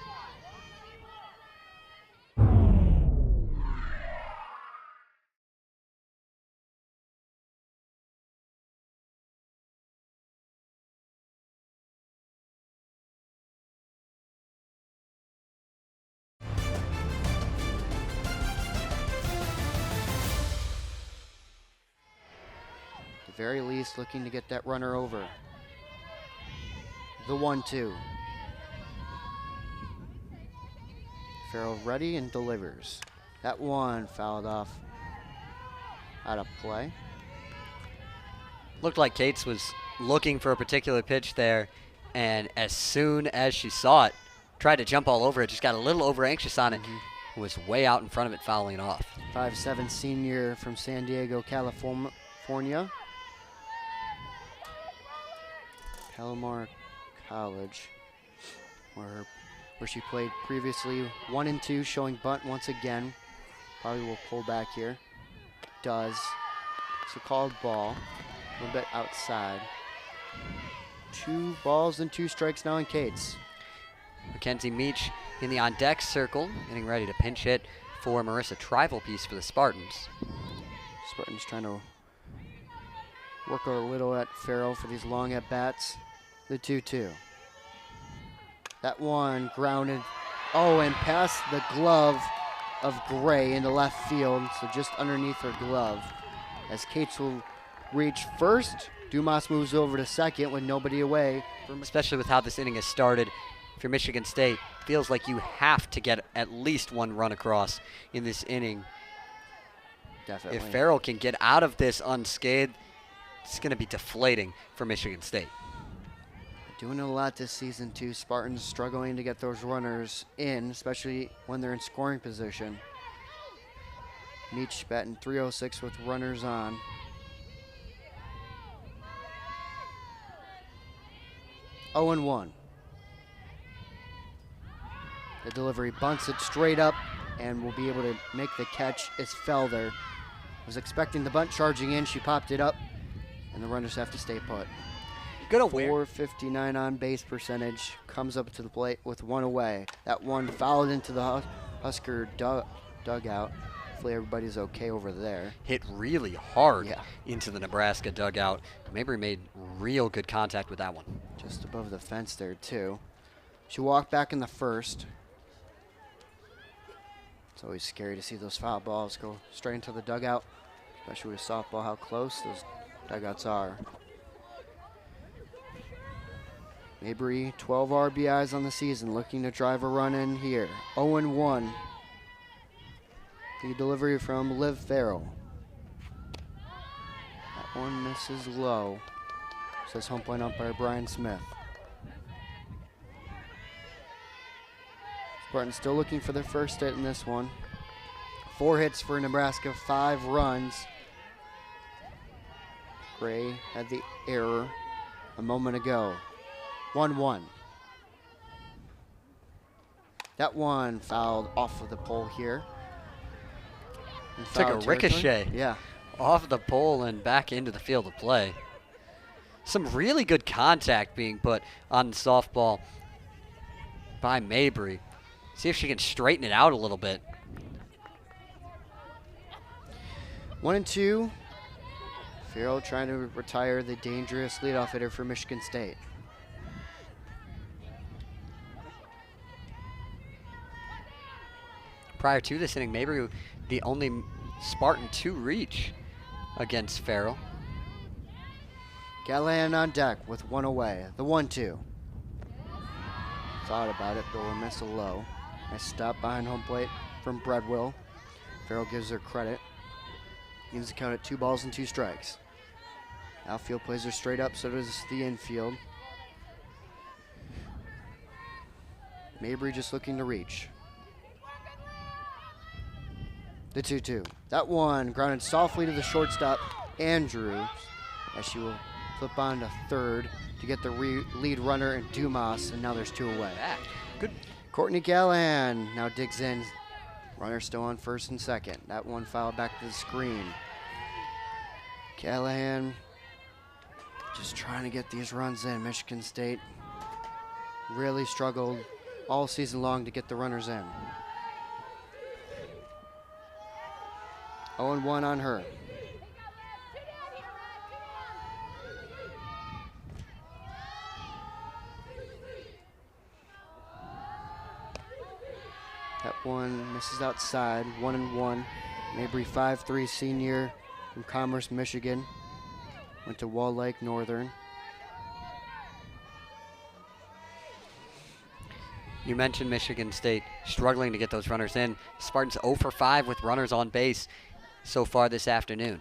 Very least looking to get that runner over. The 1-2. Farrell ready and delivers. That one fouled off out of play. Looked like Cates was looking for a particular pitch there, and as soon as she saw it, tried to jump all over it, just got a little over anxious on it, was way out in front of it, fouling it off. 5'7" senior from San Diego, California. Palomar College, where she played previously. 1-2, showing bunt once again. Probably will pull back here. Does. It's a called ball. A little bit outside. 2 balls and 2 strikes now in Cates. Mackenzie Meach in the on-deck circle, getting ready to pinch hit for Marissa Trivalpiece for the Spartans. Spartans trying to work a little at Farrell for these long at-bats. The 2-2. That one grounded. Oh, and past the glove of Gray into left field, so just underneath her glove. As Cates will reach first, Dumas moves over to second with nobody away. Especially with how this inning has started. If you're Michigan State, feels like you have to get at least 1 run across in this inning. Definitely. If Farrell can get out of this unscathed, it's going to be deflating for Michigan State. Doing a lot this season too. Spartans struggling to get those runners in, especially when they're in scoring position. Meach batting .306 with runners on. Oh, 0-1. The delivery bunts it straight up and will be able to make the catch. It's Felder. Was expecting the bunt charging in. She popped it up, and the runners have to stay put. Good aware. 459 on base percentage. Comes up to the plate with one away. That one fouled into the Husker dugout. Hopefully everybody's okay over there. Hit really hard into the Nebraska dugout. Mabry made real good contact with that one. Just above the fence there, too. She walked back in the first. It's always scary to see those foul balls go straight into the dugout, especially with softball, how close those dugouts are. Mabry, 12 RBIs on the season, looking to drive a run in here. 0-1. The delivery from Liv Farrell. That one misses low. Says home plate umpire Brian Smith. Spartans still looking for their first hit in this one. 4 hits for Nebraska, 5 runs. Gray had the error a moment ago. 1-1. That one fouled off of the pole here. Took a ricochet. Yeah. Off the pole and back into the field of play. Some really good contact being put on the softball by Mabry. See if she can straighten it out a little bit. 1-2. Farrell trying to retire the dangerous leadoff hitter for Michigan State. Prior to this inning, Mabry the only Spartan to reach against Farrell. Callahan on deck with one away. The 1-2. Thought about it, but will miss a low. Nice stop behind home plate from Breadwell. Farrell gives her credit. Gives the count at 2 balls and 2 strikes. Outfield plays her straight up, so does the infield. Mabry just looking to reach. The 2-2. That one grounded softly to the shortstop, Andrews, as she will flip on to third to get the lead runner in Dumas, and now there's 2 away. Good. Courtney Callahan now digs in. Runner still on first and second. That one fouled back to the screen. Callahan just trying to get these runs in. Michigan State really struggled all season long to get the runners in. 0-1 on her. That one misses outside, 1-1. Mabry 5'3" senior from Commerce, Michigan. Went to Wall Lake Northern. You mentioned Michigan State struggling to get those runners in. Spartans 0 for 5 with runners on base so far this afternoon.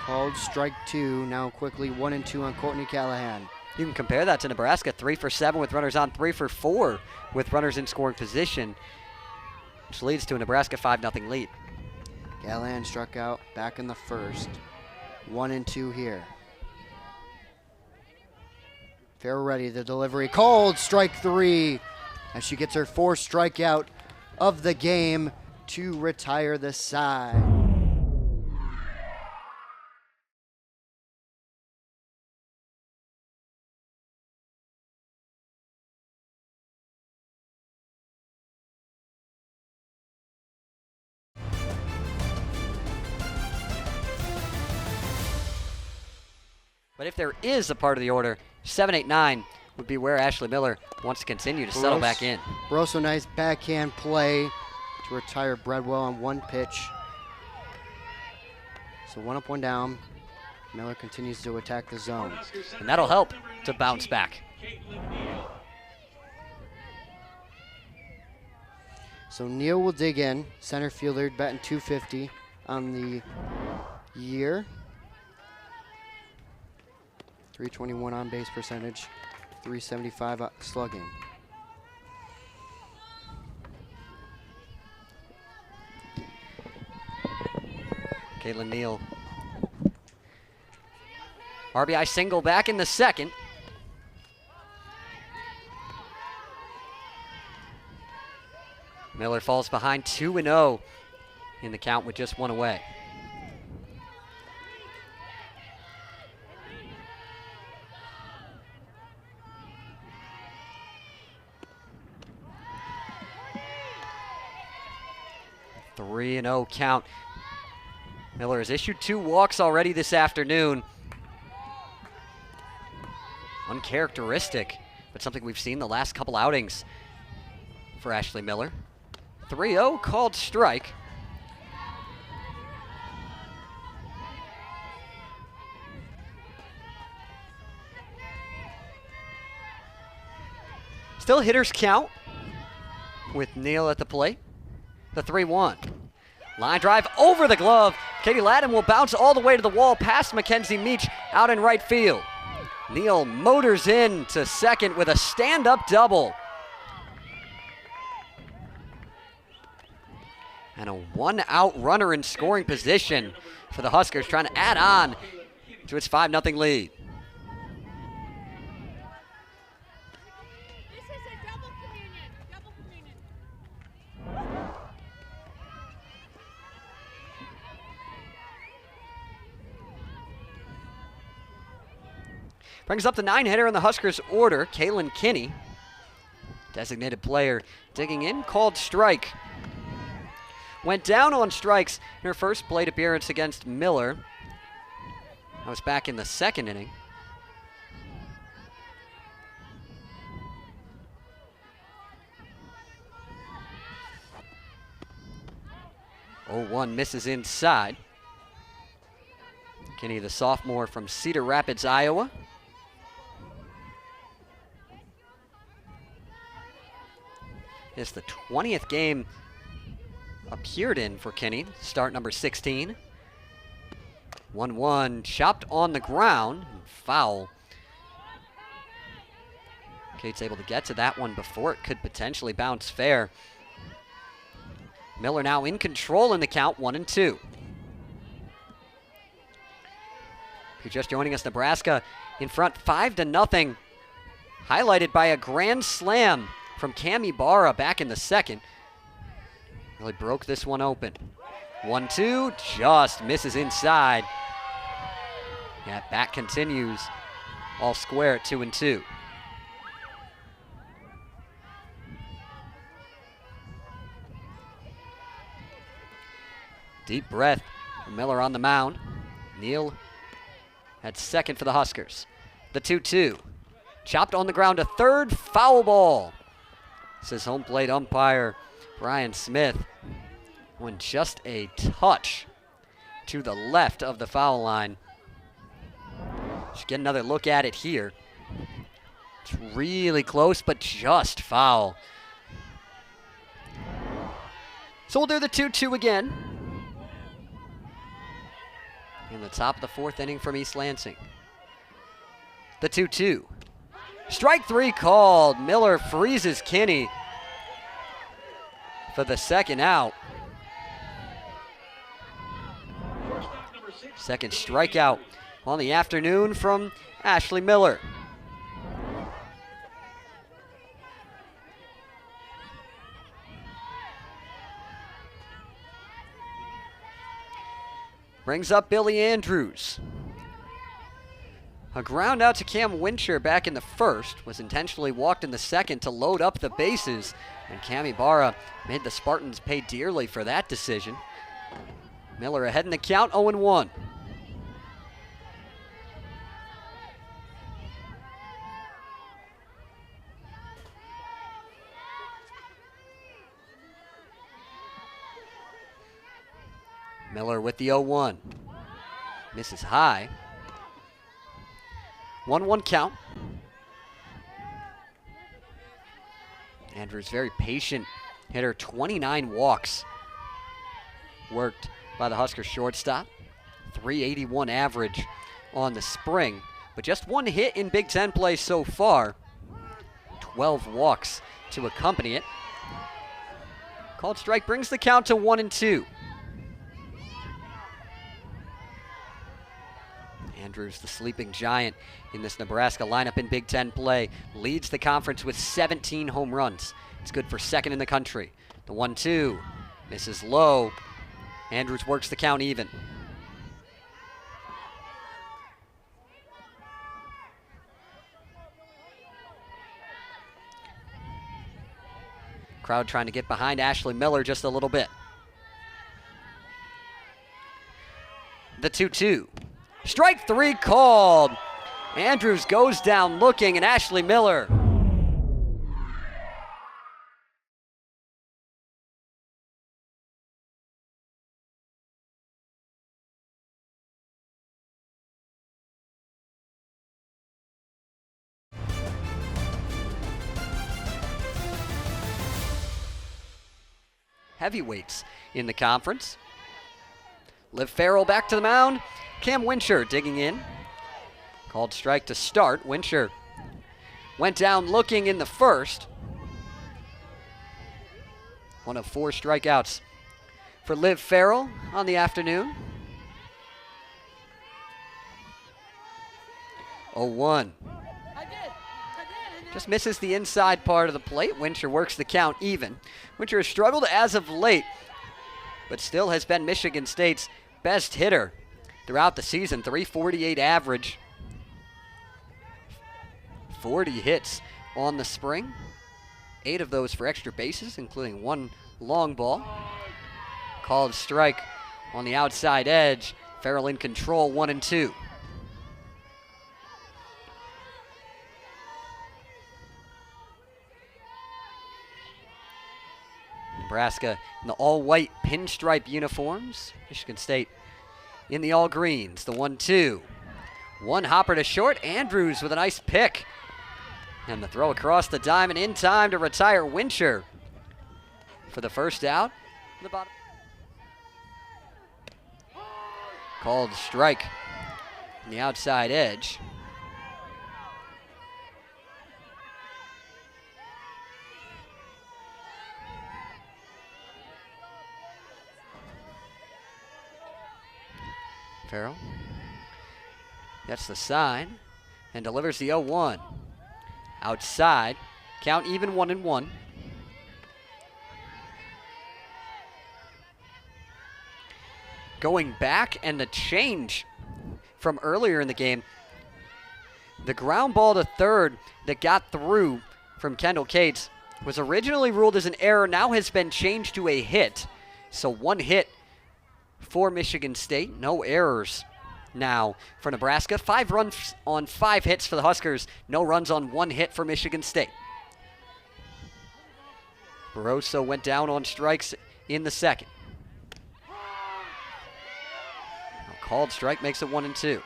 Called strike 2, now quickly 1-2 on Courtney Callahan. You can compare that to Nebraska, 3 for 7 with runners on, 3 for 4 with runners in scoring position, which leads to a Nebraska 5-0 lead. Callahan struck out back in the first. 1-2 here. Farrell ready, the delivery. Called strike 3 as she gets her 4th strikeout of the game to retire the side. But if there is a part of the order, 7, 8, 9 would be where Ashley Miller wants to continue to settle back in. Barroso, nice backhand play to retire Breadwell on 1 pitch. So 1 up, 1 down. Miller continues to attack the zone. And that'll help to bounce back. So Neal will dig in. Center fielder batting .250 on the year. 321 on base percentage, 375 slugging. Caitlin Neal. RBI single back in the second. Miller falls behind 2-0 in the count with just one away. A 3-0 count. Miller has issued 2 walks already this afternoon. Uncharacteristic, but something we've seen the last couple outings for Ashley Miller. 3-0 called strike. Still hitters count with Neal at the plate. The 3-1. Line drive over the glove. Katie Ladden will bounce all the way to the wall past Mackenzie Meach out in right field. Neal motors in to second with a stand-up double. And a 1-out runner in scoring position for the Huskers, trying to add on to its 5-0 lead. This is a double communion. Double communion. Brings up the 9-hitter in the Huskers order, Kaylin Kinney. Designated player digging in, called strike. Went down on strikes in her first plate appearance against Miller. That was back in the second inning. Oh, 1 misses inside. Kinney, the sophomore from Cedar Rapids, Iowa. It's the 20th game appeared in for Kinney, start number 16. 1-1, chopped on the ground, foul. Kate's able to get to that one before it could potentially bounce fair. Miller now in control in the count, 1-2. If you're just joining us, Nebraska in front 5-0, highlighted by a grand slam from Cam Ibarra back in the second. Really broke this one open. 1-2, just misses inside. Yeah, bat continues. All square at 2-2. Deep breath from Miller on the mound. Neal at second for the Huskers. The 2-2. Chopped on the ground to third, foul ball. Says home plate umpire Brian Smith. Went just a touch to the left of the foul line. Should get another look at it here. It's really close, but just foul. So we'll do the 2-2 again. In the top of the 4th inning from East Lansing. The 2-2. Strike 3 called. Miller freezes Kinney for the second out. Second strikeout on the afternoon from Ashley Miller. Brings up Billy Andrews. A ground out to Cam Wincher back in the first, was intentionally walked in the second to load up the bases, and Cam Ibarra made the Spartans pay dearly for that decision. Miller ahead in the count, 0-1. Miller with the 0-1. Misses high. 1-1 count. Andrews very patient hitter, 29 walks worked by the Huskers shortstop. 381 average on the spring, but just 1 hit in Big Ten play so far. 12 walks to accompany it. Called strike brings the count to 1-2. Andrews, the sleeping giant in this Nebraska lineup in Big Ten play, leads the conference with 17 home runs. It's good for second in the country. The 1-2, misses low. Andrews works the count even. Crowd trying to get behind Ashley Miller just a little bit. The 2-2. Strike 3 called. Andrews goes down looking, and Ashley Miller. Heavyweights in the conference. Liv Farrell back to the mound. Cam Wincher digging in. Called strike to start. Wincher went down looking in the first. One of 4 strikeouts for Liv Farrell on the afternoon. 0-1. Just misses the inside part of the plate. Wincher works the count even. Wincher has struggled as of late, but still has been Michigan State's best hitter throughout the season. .348 average. 40 hits on the spring. 8 of those for extra bases, including 1 long ball. Called strike on the outside edge. Farrell in control, 1-2. Nebraska in the all-white pinstripe uniforms. Michigan State in the all-greens. The 1-2. One hopper to short. Andrews with a nice pick. And the throw across the diamond in time to retire Wincher for the first out. The bottom. Called strike on the outside edge. Farrell gets the sign and delivers the 0-1. Outside, count even 1-1. Going back, and the change from earlier in the game, the ground ball to third that got through from Kendall Cates was originally ruled as an error, now has been changed to a hit. So 1 hit for Michigan State. No errors now for Nebraska. 5 runs on 5 hits for the Huskers. No runs on 1 hit for Michigan State. Barroso went down on strikes in the second. A called strike makes it 1-2.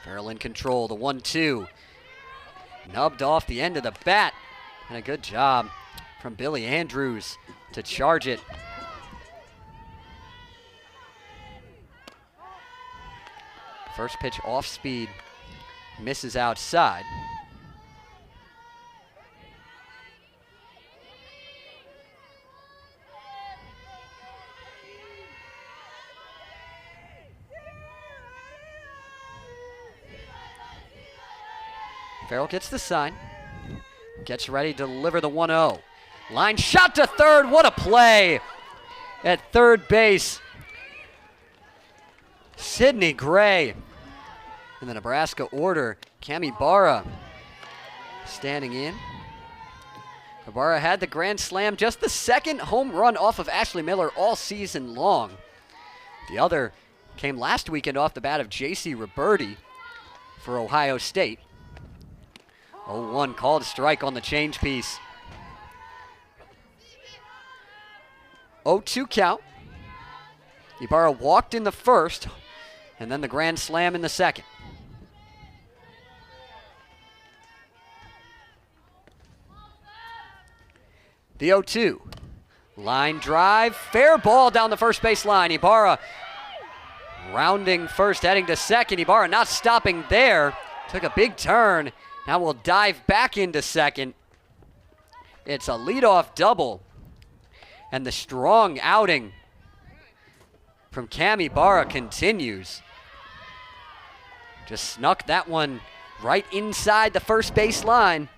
Farrell in control, the 1-2. Nubbed off the end of the bat. And a good job from Billy Andrews to charge it. First pitch off speed, misses outside. Farrell gets the sign, gets ready to deliver the 1-0. Line shot to third, what a play at third base. Sidney Gray in the Nebraska order. Ibarra standing in. Ibarra had the grand slam, just the second home run off of Ashley Miller all season long. The other came last weekend off the bat of J.C. Roberti for Ohio State. 0-1 called strike on the change piece. 0-2 count. Ibarra walked in the first, and then the grand slam in the second. The 0-2. Line drive, fair ball down the first base line. Ibarra rounding first, heading to second. Ibarra not stopping there. Took a big turn Now we'll dive back into second. It's a leadoff double. And the strong outing from Ibarra continues. Just snuck that one right inside the first base line.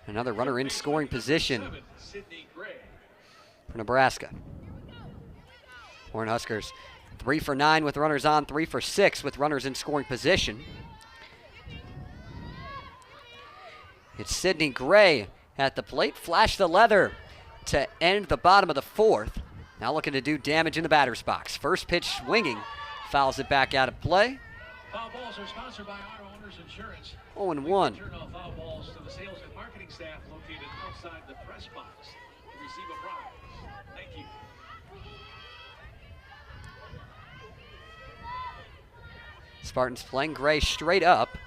Another runner in scoring position for Nebraska. Cornhuskers 3 for 9 with runners on, 3 for 6 with runners in scoring position. It's Sidney Gray at the plate, flash the leather to end the bottom of the fourth. Now looking to do damage in the batter's box. First pitch swinging, fouls it back out of play. Foul balls are sponsored by Auto Owners Insurance. 0-1. Turn off foul balls to the sales and marketing staff located outside the press box to receive a prize. Thank you. Spartans playing Gray straight up.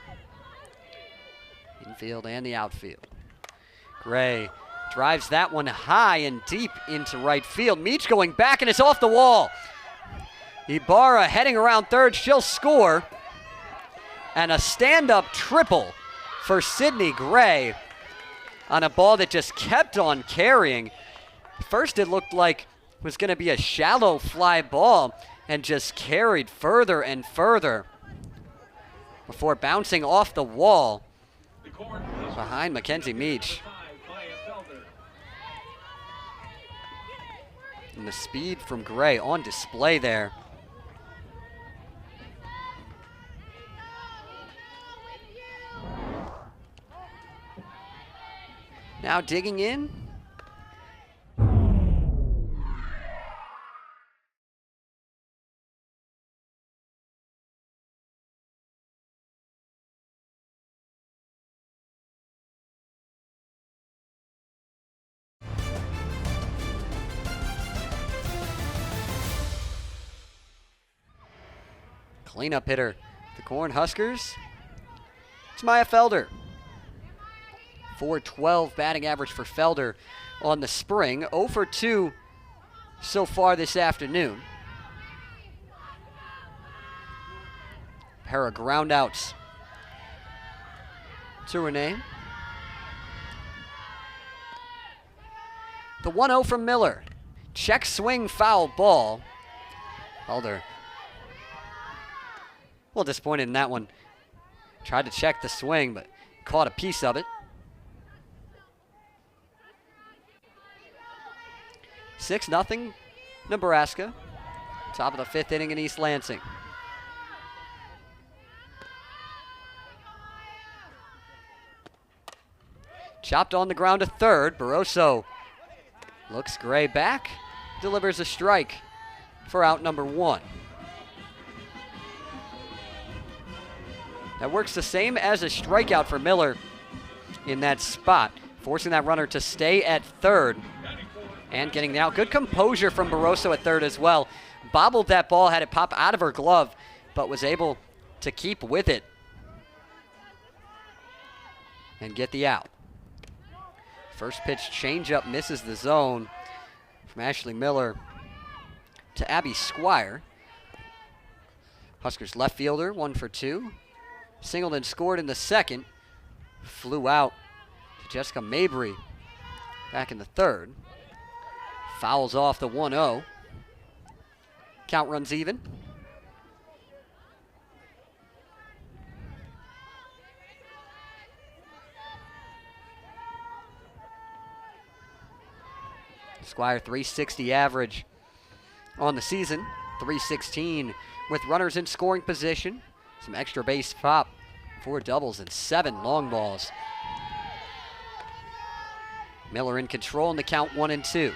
Infield and the outfield. Gray drives that one high and deep into right field. Meach going back and it's off the wall. Ibarra heading around third, she'll score. And a stand-up triple for Sidney Gray on a ball that just kept on carrying. First it looked like it was going to be a shallow fly ball and just carried further and further before bouncing off the wall behind Mackenzie Meach. And the speed from Gray on display there. Now digging in. Cleanup hitter, the Cornhuskers. It's Maya Felder. .412 batting average for Felder on the spring. 0 for 2 so far this afternoon. Pair of groundouts to her name. The 1-0 from Miller. Check swing foul ball. Felder a little disappointed in that one. Tried to check the swing, but caught a piece of it. 6-0 Nebraska. Top of the fifth inning in East Lansing. Chopped on the ground to third. Barroso looks Gray back. Delivers a strike for out number 1. That works the same as a strikeout for Miller in that spot, forcing that runner to stay at third and getting the out. Good composure from Barroso at third as well. Bobbled that ball, had it pop out of her glove, but was able to keep with it and get the out. First pitch changeup misses the zone from Ashley Miller to Abby Squire. Huskers left fielder, 1 for 2. Singled and scored in the second. Flew out to Jessica Mabry back in the third. Fouls off the 1-0. Count runs even. Squire 360 average on the season. 316 with runners in scoring position. Some extra base pop, 4 doubles and 7 long balls. Miller in control in the count 1-2.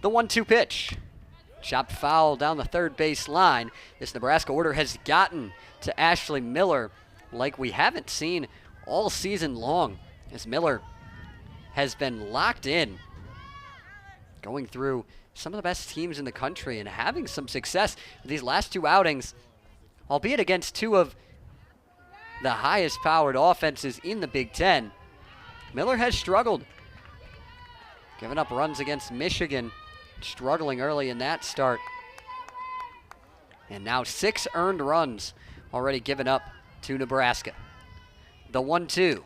The 1-2 pitch. Chopped foul down the third base line. This Nebraska order has gotten to Ashley Miller like we haven't seen all season long, as Miller has been locked in, going through some of the best teams in the country and having some success with these last 2 outings, albeit against 2 of the highest powered offenses in the Big Ten, Miller has struggled. Giving up runs against Michigan, struggling early in that start. And now 6 earned runs already given up to Nebraska. The 1-2.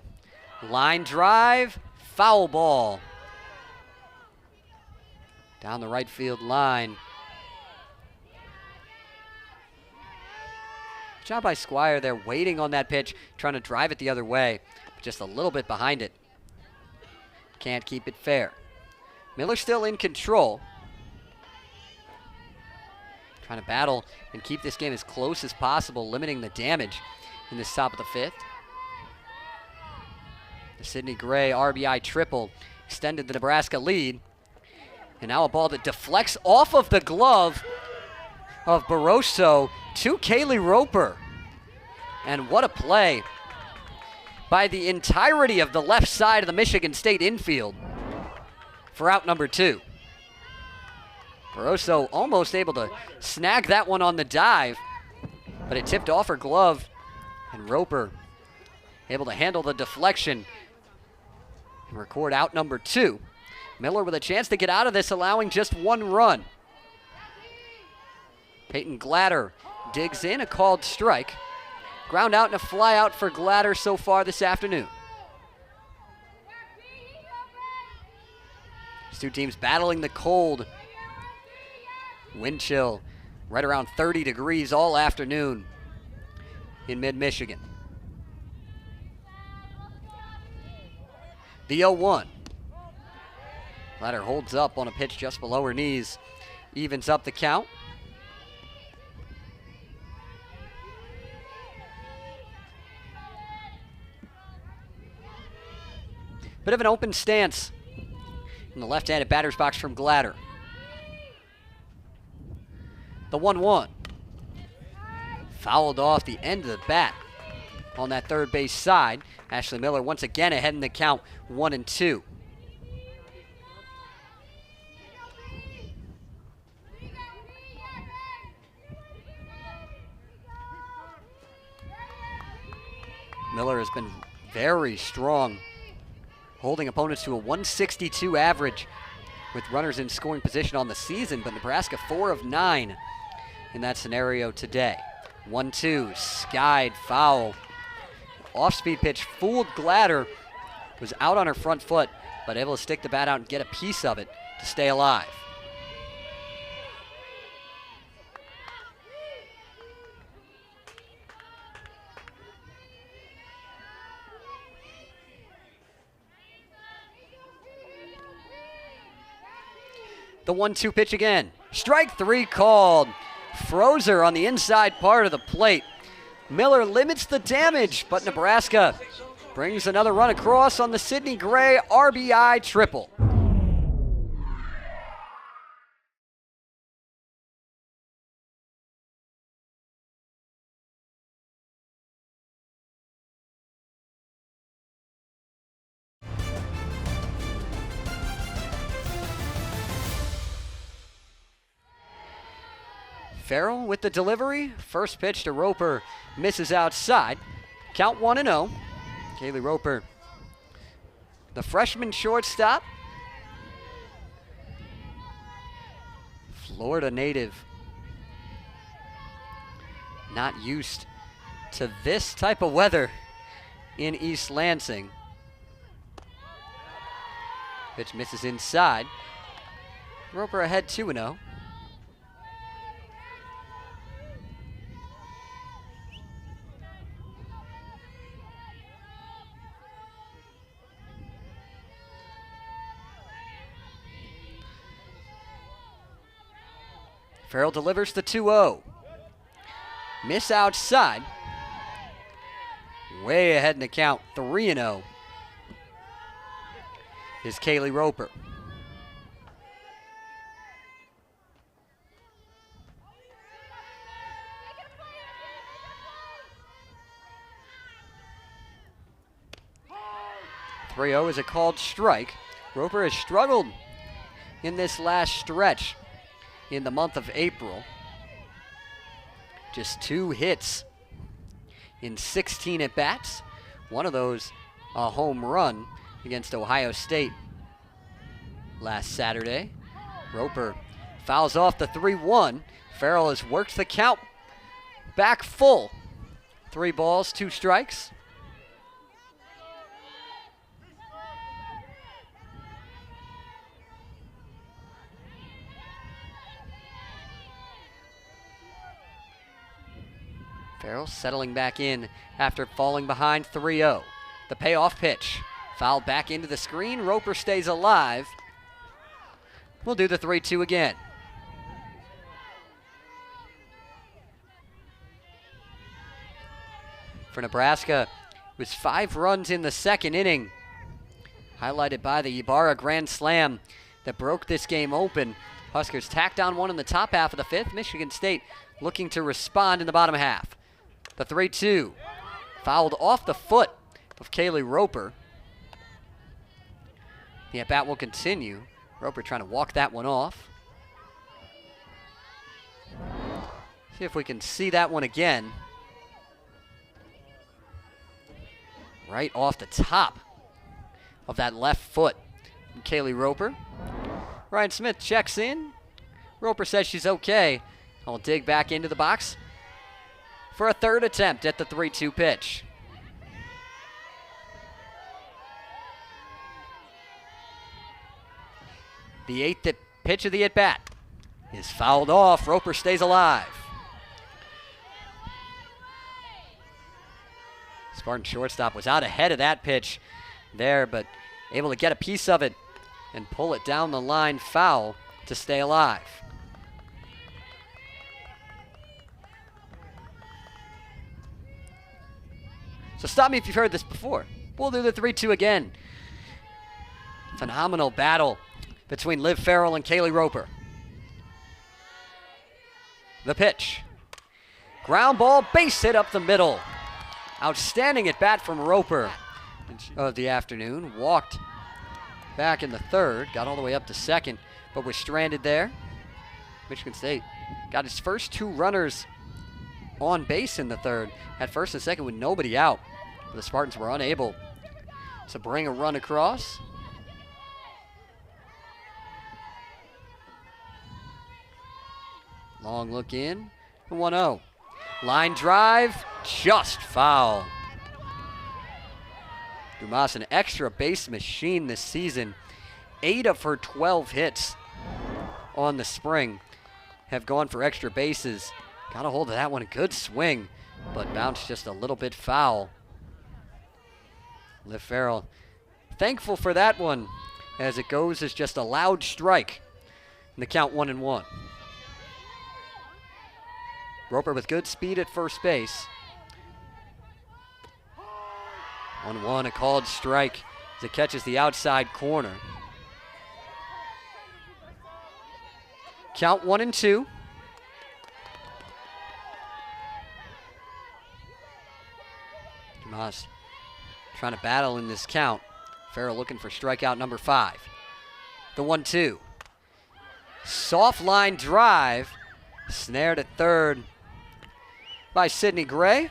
Line drive, foul ball. Down the right field line. Job by Squire there, waiting on that pitch, trying to drive it the other way, but just a little bit behind it. Can't keep it fair. Miller still in control. Trying to battle and keep this game as close as possible, limiting the damage in this top of the 5th. The Sidney Gray RBI triple extended the Nebraska lead. And now a ball that deflects off of the glove of Barroso to Kaylee Roper. And what a play by the entirety of the left side of the Michigan State infield for out number 2. Barroso almost able to snag that one on the dive, but it tipped off her glove, and Roper able to handle the deflection and record out number 2. Miller with a chance to get out of this, allowing just 1 run. Peyton Glatter digs in, a called strike. Ground out and a fly out for Glatter so far this afternoon. These two teams battling the cold. Wind chill right around 30 degrees all afternoon in mid-Michigan. The 0-1. Glatter holds up on a pitch just below her knees, evens up the count. Bit of an open stance in the left-handed batter's box from Glatter. The 1-1. Fouled off the end of the bat on that third base side. Ashley Miller once again ahead in the count, 1-2. Miller has been very strong, holding opponents to a 162 average with runners in scoring position on the season, but Nebraska 4 of 9 in that scenario today. 1-2, skied foul. Off-speed pitch fooled Glatter, was out on her front foot, but able to stick the bat out and get a piece of it to stay alive. The 1-2 pitch again. Strike 3 called. Frozer on the inside part of the plate. Miller limits the damage, but Nebraska brings another run across on the Sidney Gray RBI triple. Farrell with the delivery. First pitch to Roper misses outside. Count 1-0. Kaylee Roper, the freshman shortstop. Florida native. Not used to this type of weather in East Lansing. Pitch misses inside. Roper ahead 2-0. Farrell delivers the 2-0. Miss outside. Way ahead in the count, 3-0 is Kaylee Roper. .3-0 is a called strike. Roper has struggled in this last stretch in the month of April. Just 2 hits in 16 at-bats. One of those a home run against Ohio State last Saturday. Roper fouls off the 3-1. Farrell has worked the count back full. 3 balls, 2 strikes. Farrell settling back in after falling behind 3-0. The payoff pitch. Fouled back into the screen. Roper stays alive. We'll do the 3-2 again. For Nebraska, it was 5 runs in the second inning, highlighted by the Ibarra grand slam that broke this game open. Huskers tacked on one in the top half of the 5th. Michigan State looking to respond in the bottom half. The 3-2, fouled off the foot of Kaylee Roper. The at-bat will continue. Roper trying to walk that one off. See if we can see that one again. Right off the top of that left foot from Kaylee Roper. Ryan Smith checks in. Roper says she's okay. I'll dig back into the box for a third attempt at the 3-2 pitch. The 8th pitch of the at-bat is fouled off. Roper stays alive. Spartan shortstop was out ahead of that pitch there, but able to get a piece of it and pull it down the line foul to stay alive. So stop me if you've heard this before. We'll do the 3-2 again. Phenomenal battle between Liv Farrell and Kaylee Roper. The pitch. Ground ball, base hit up the middle. Outstanding at bat from Roper of the afternoon. Walked back in the 3rd, got all the way up to 2nd, but was stranded there. Michigan State got its first 2 runners on base in the 3rd, at 1st and 2nd with nobody out. But the Spartans were unable to bring a run across. Long look in, 1-0. Line drive, just foul. Dumas, an extra base machine this season. 8 of her 12 hits on the spring have gone for extra bases. Got a hold of that one, a good swing, but bounced just a little bit foul. Liv Farrell thankful for that one, as it goes as just a loud strike. And the count 1-1. Roper with good speed at first base. 1-1, a called strike as it catches the outside corner. Count 1-2. Dumas trying to battle in this count. Farrell looking for strikeout number 5. The 1-2. Soft line drive. Snared at 3rd by Sydney Gray.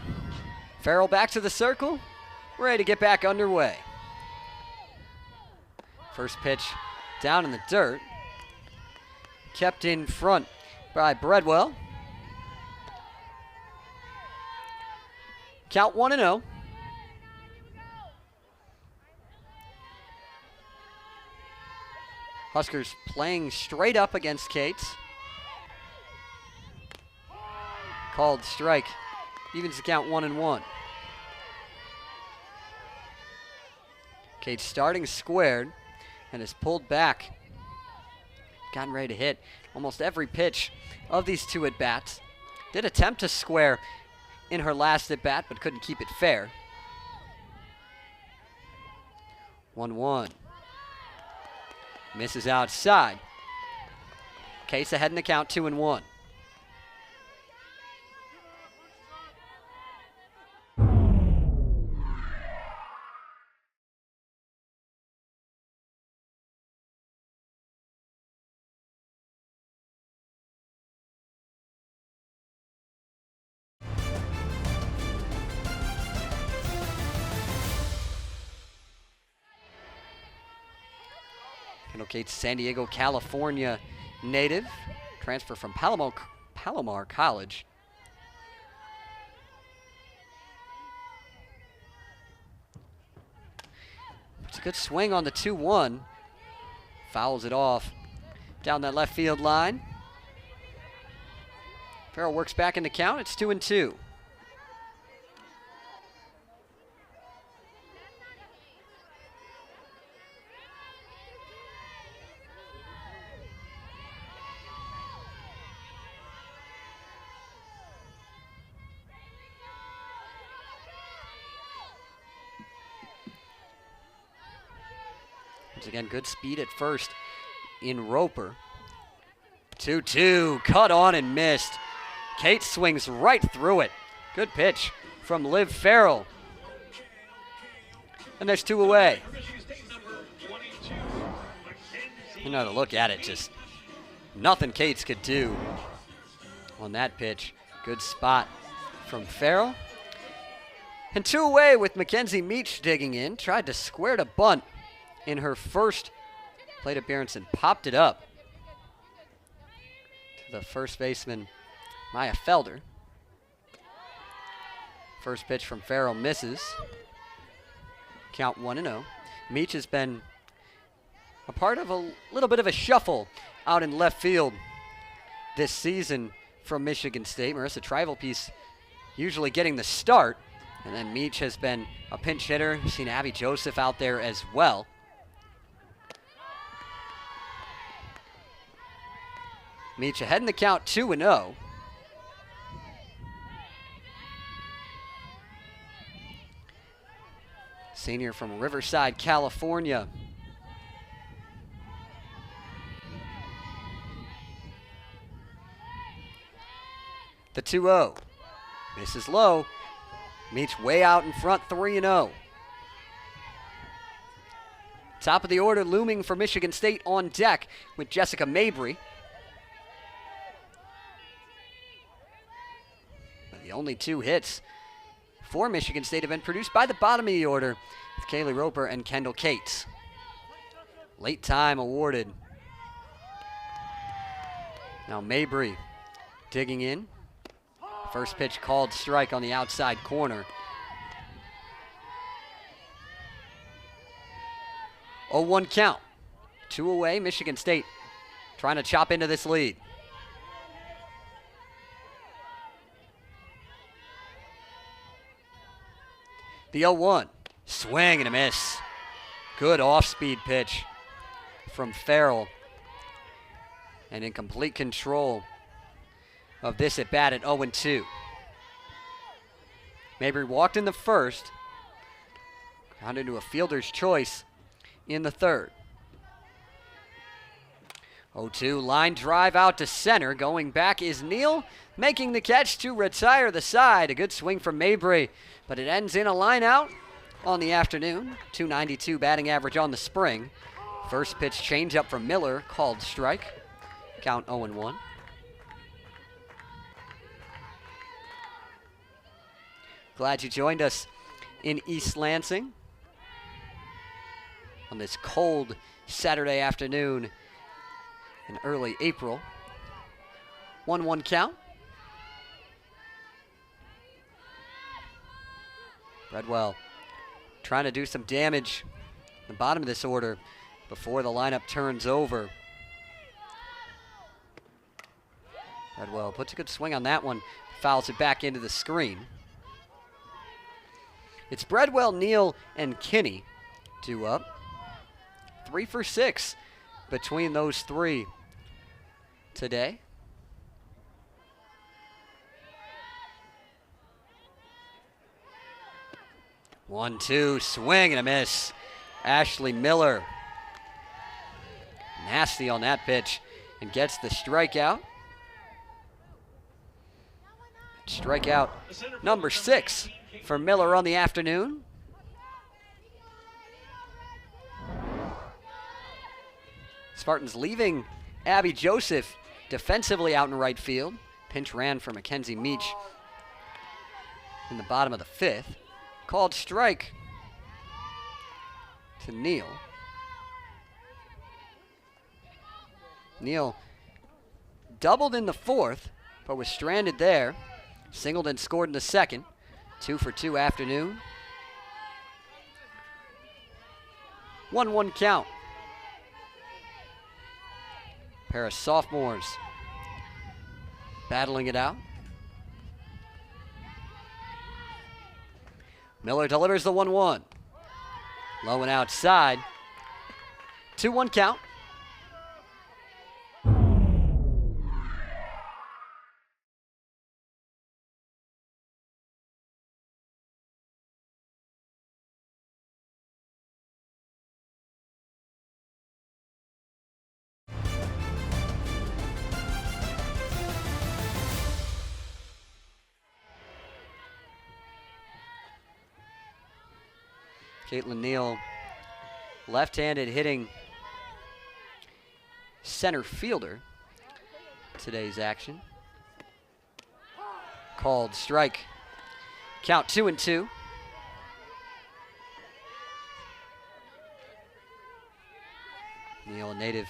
Farrell back to the circle. Ready to get back underway. First pitch down in the dirt. Kept in front by Breadwell. Count 1-0. Huskers playing straight up against Cates. Called strike. Evens the count 1-1. Cates starting squared and is pulled back. Gotten ready to hit almost every pitch of these 2 at-bats. Did attempt to square in her last at-bat, but couldn't keep it fair. 1-1. Misses outside. Cates ahead in the count 2-1. Kendall Cates, San Diego, California native, transfer from Palomar College. It's a good swing on the 2-1. Fouls it off down that left field line. Farrell works back in the count. It's 2-2. Once again, good speed at first in Roper. 2-2, cut on and missed. Kate swings right through it. Good pitch from Liv Farrell. And there's 2 away. You know, to look at it, just nothing Cates could do on that pitch. Good spot from Farrell. And 2 away with Mackenzie Meach digging in. Tried to square to bunt in her first plate appearance and popped it up to the first baseman, Maya Felder. First pitch from Farrell misses. Count 1-0. Meach has been a part of a little bit of a shuffle out in left field this season from Michigan State. Marissa Trivalpiece usually getting the start, and then Meach has been a pinch hitter. You've seen Abby Joseph out there as well. Meach ahead in the count, 2-0. Senior from Riverside, California. The 2-0. Misses low. Meach way out in front, 3-0. Top of the order looming for Michigan State on deck with Jessica Mabry. The only 2 hits for Michigan State have been produced by the bottom of the order with Kaylee Roper and Kendall Cates. Late time awarded. Now Mabry digging in. First pitch called strike on the outside corner. 0-1 count. 2 away, Michigan State trying to chop into this lead. The 0-1, swing and a miss. Good off-speed pitch from Farrell. And in complete control of this at bat at 0-2. Mabry walked in the first, ground into a fielder's choice in the third. 0-2, line drive out to center. Going back is Neal, making the catch to retire the side. A good swing from Mabry, but it ends in a line out on the afternoon. .292 batting average on the spring. First pitch changeup from Miller, called strike. Count 0-1. Glad you joined us in East Lansing on this cold Saturday afternoon in early April. 1-1 count. Bredwell trying to do some damage at the bottom of this order before the lineup turns over. Bredwell puts a good swing on that one, fouls it back into the screen. It's Bredwell, Neal, and Kinney due up. 3 for 6 between those 3 today. One, two, swing and a miss. Ashley Miller. Nasty on that pitch and gets the strikeout. Strikeout number 6 for Miller on the afternoon. Spartans leaving Abby Joseph defensively out in right field. Pinch ran for Mackenzie Meach in the bottom of the 5th. Called strike to Neal. Neal doubled in the fourth, but was stranded there. Singled and scored in the second. 2 for 2 afternoon. 1-1 count. Pair of sophomores battling it out. Miller delivers the 1-1. Low and outside. 2-1 count. Caitlin Neal, left-handed hitting center fielder. Today's action. Called strike. Count 2-2. Neal, a native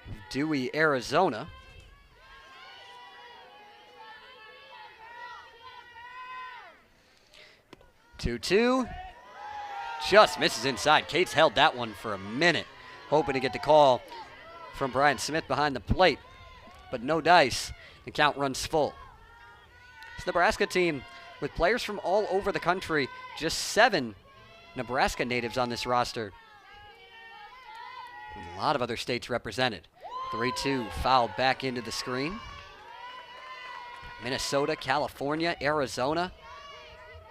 of Dewey, Arizona. Two. Just misses inside. Cates held that one for a minute, hoping to get the call from Brian Smith behind the plate, but no dice. The count runs full. This Nebraska team with players from all over the country, just 7 Nebraska natives on this roster. And a lot of other states represented. 3-2 fouled back into the screen. Minnesota, California, Arizona,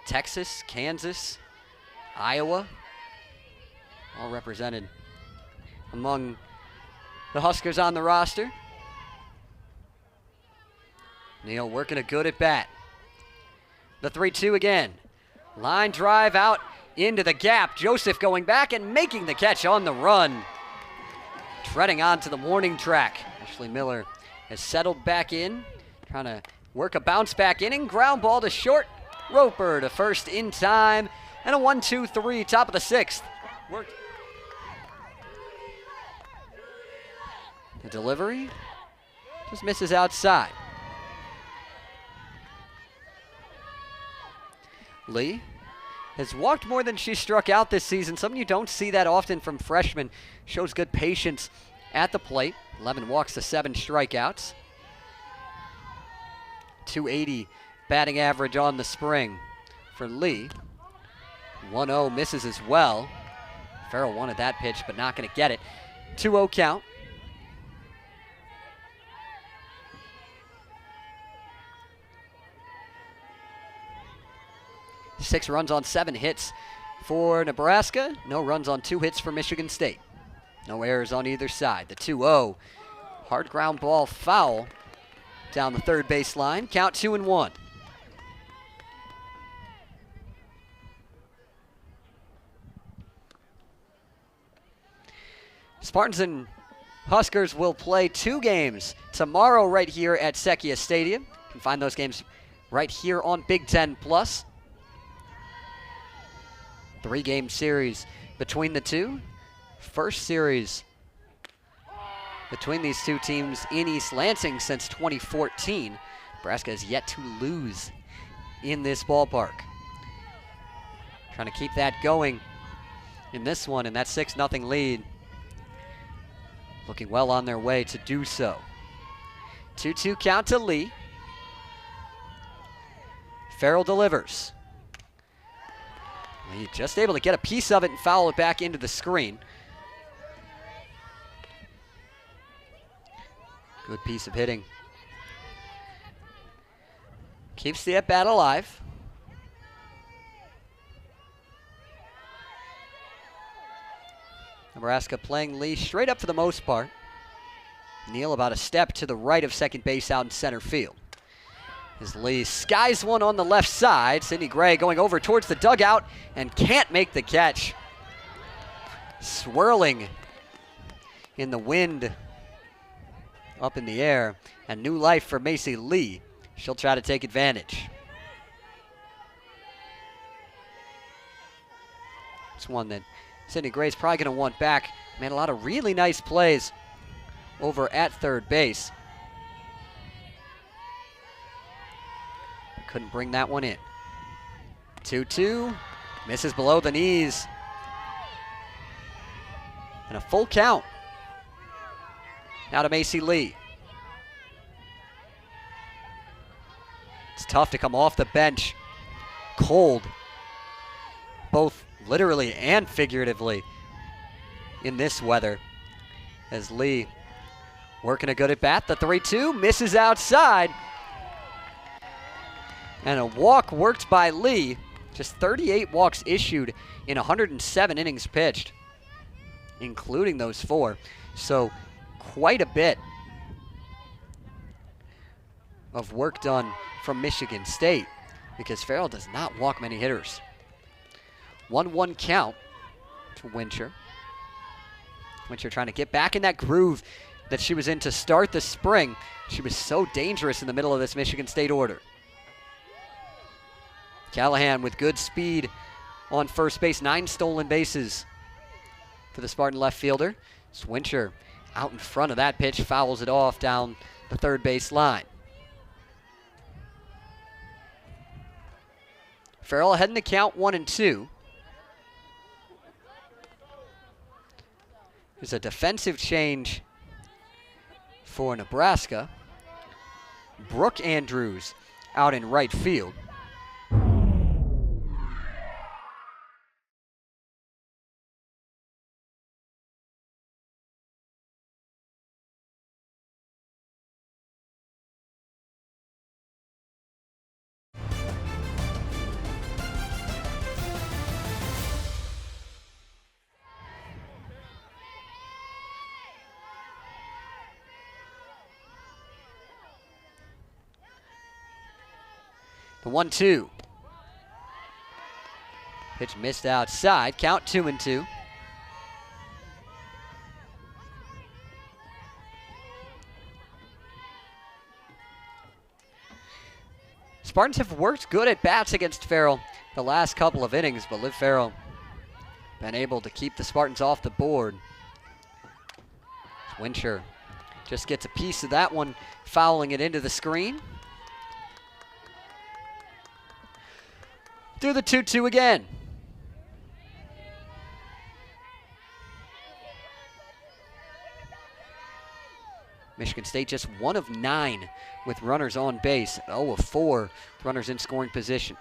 Texas, Kansas, Iowa, all represented among the Huskers on the roster. Neal working a good at bat. The 3-2 again. Line drive out into the gap. Joseph going back and making the catch on the run. Treading onto the warning track. Ashley Miller has settled back in, trying to work a bounce back inning. Ground ball to short. Roper to first in time. And a 1-2-3, top of the 6th. Worked. The delivery just misses outside. Lee has walked more than she struck out this season. Something you don't see that often from freshmen. Shows good patience at the plate. 11 walks to 7 strikeouts. 280 batting average on the spring for Lee. 1-0 misses as well. Farrell wanted that pitch, but not going to get it. 2-0 count. Six runs on 7 hits for Nebraska. No runs on 2 hits for Michigan State. No errors on either side. The 2-0. Hard ground ball foul down the third baseline. Count 2-1. Spartans and Huskers will play 2 games tomorrow right here at Sekia Stadium. You can find those games right here on Big Ten Plus. 3-game series between the two. First series between these two teams in East Lansing since 2014. Nebraska has yet to lose in this ballpark. Trying to keep that going in this one, and that 6-0 lead. Looking well on their way to do so. 2-2 count to Lee. Farrell delivers. Lee just able to get a piece of it and foul it back into the screen. Good piece of hitting. Keeps the at-bat alive. Nebraska playing Lee straight up for the most part. Neal about a step to the right of second base out in center field. As Lee skies one on the left side. Sidney Gray going over towards the dugout and can't make the catch. Swirling in the wind up in the air. And new life for Macy Lee. She'll try to take advantage. It's one that Sidney Gray's probably going to want back. Made a lot of really nice plays over at third base. Couldn't bring that one in. 2-2, misses below the knees. And a full count. Now to Macy Lee. It's tough to come off the bench cold, both literally and figuratively in this weather. As Lee working a good at bat, the 3-2 misses outside. And a walk worked by Lee. Just 38 walks issued in 107 innings pitched, including those 4. So quite a bit of work done from Michigan State, because Farrell does not walk many hitters. 1-1 count to Wincher. Wincher trying to get back in that groove that she was in to start the spring. She was so dangerous in the middle of this Michigan State order. Callahan with good speed on first base. 9 stolen bases for the Spartan left fielder. Wincher out in front of that pitch, fouls it off down the third base line. Farrell ahead in the count, 1-2. There's a defensive change for Nebraska. Brooke Andrews out in right field. The 1-2. Pitch missed outside. Count 2-2. Spartans have worked good at bats against Farrell the last couple of innings, but Liv Farrell been able to keep the Spartans off the board. Wincher just gets a piece of that one, fouling it into the screen. Through the 2-2 again. Michigan State just 1 of 9 with runners on base, 0 of 4 with runners in scoring position.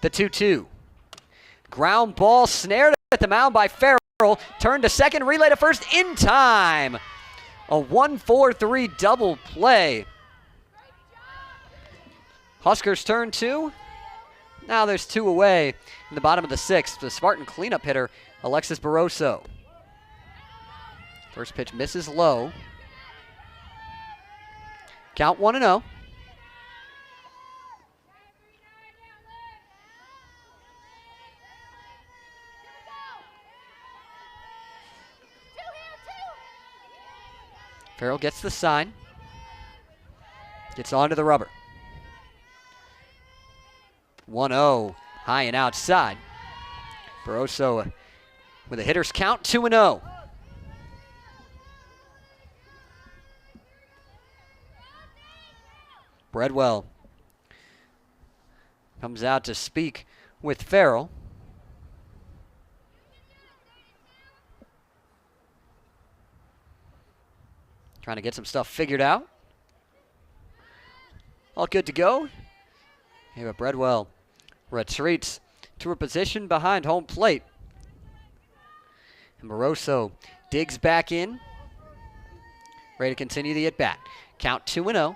The 2-2. Ground ball snared at the mound by Farrell. Turned to second, relay to first in time. A 1-4-3 double play. Huskers turn 2. Now there's 2 away in the bottom of the 6th. The Spartan cleanup hitter, Alexis Barroso. First pitch misses low. Count 1-0. Farrell gets the sign. Gets onto the rubber. 1-0, high and outside. Barroso with a hitter's count, 2-0. Bredwell comes out to speak with Farrell. Trying to get some stuff figured out. All good to go. Here, but Bredwell retreats to a position behind home plate. And Barroso digs back in. Ready to continue the at-bat. Count 2-0.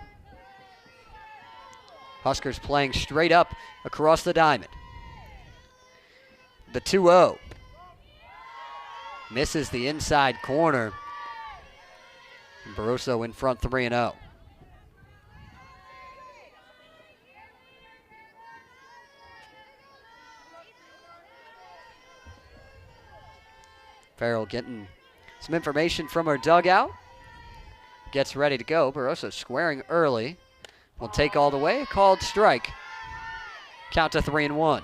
Huskers playing straight up across the diamond. The 2-0. Misses the inside corner. And Barroso in front 3-0. Farrell getting some information from her dugout. Gets ready to go. Barroso squaring early. Will take all the way. Called strike. Count to 3-1.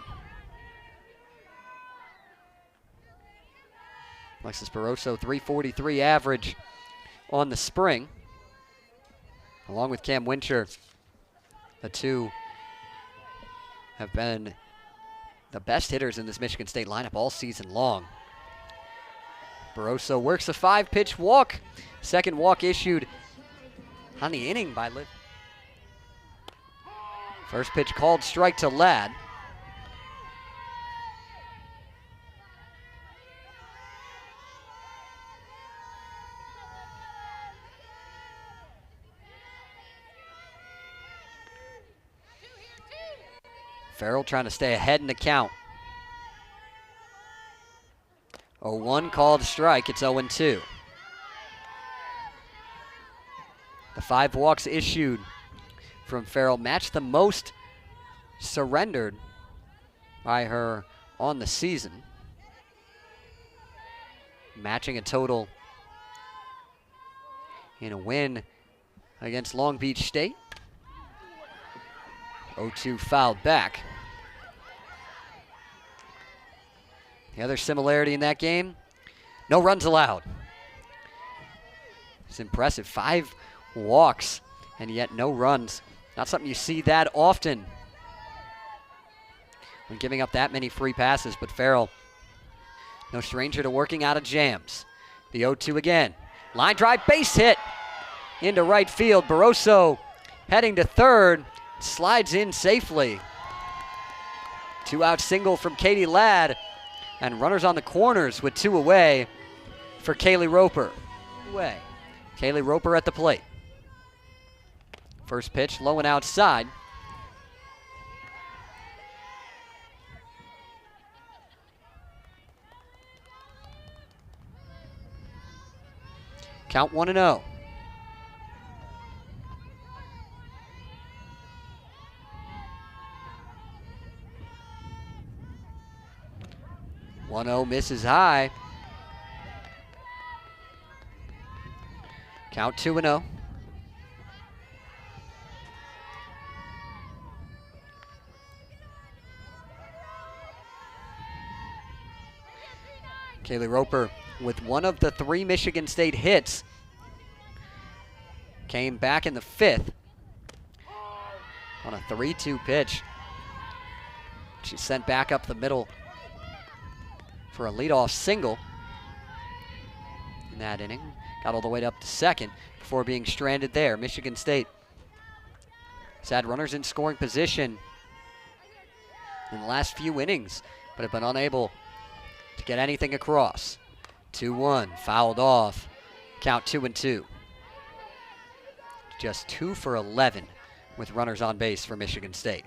Alexis Barroso, 343 average on the spring. Along with Cam Wincher, the two have been the best hitters in this Michigan State lineup all season long. Barroso works a 5-pitch walk. Second walk issued on the inning by Liv. First pitch called strike to Ladd. Farrell trying to stay ahead in the count. 0-1 called strike. It's 0-2. The 5 walks issued from Farrell matched the most surrendered by her on the season, matching a total in a win against Long Beach State. 0-2 fouled back. The other similarity in that game, no runs allowed. It's impressive. 5 walks and yet no runs. Not something you see that often when giving up that many free passes, but Farrell, no stranger to working out of jams. The 0-2 again. Line drive, base hit into right field. Barroso heading to third, slides in safely. 2-out single from Katie Ladd, and runners on the corners with 2 away for Kaylee Roper. Kaylee Roper at the plate. First pitch low and outside. Count 1-0. Misses high. Count 2-0. Kaylee Roper with one of the 3 Michigan State hits. Came back in the 5th on a 3-2 pitch. She's sent back up the middle for a leadoff single in that inning. Got all the way up to second before being stranded there. Michigan State has had runners in scoring position in the last few innings, but have been unable to get anything across. 2-1, fouled off. Count 2-2. Just 2 for 11 with runners on base for Michigan State.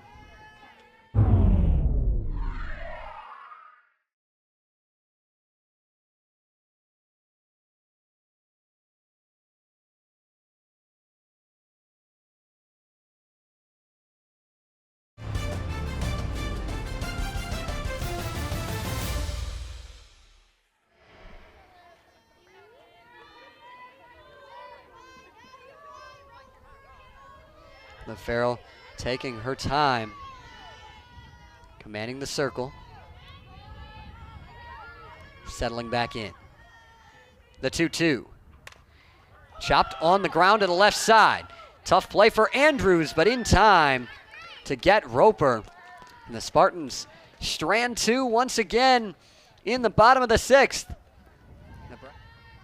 Farrell taking her time, commanding the circle, settling back in. The 2-2. Chopped on the ground to the left side. Tough play for Andrews, but in time to get Roper. And the Spartans strand 2 once again in the bottom of the 6th.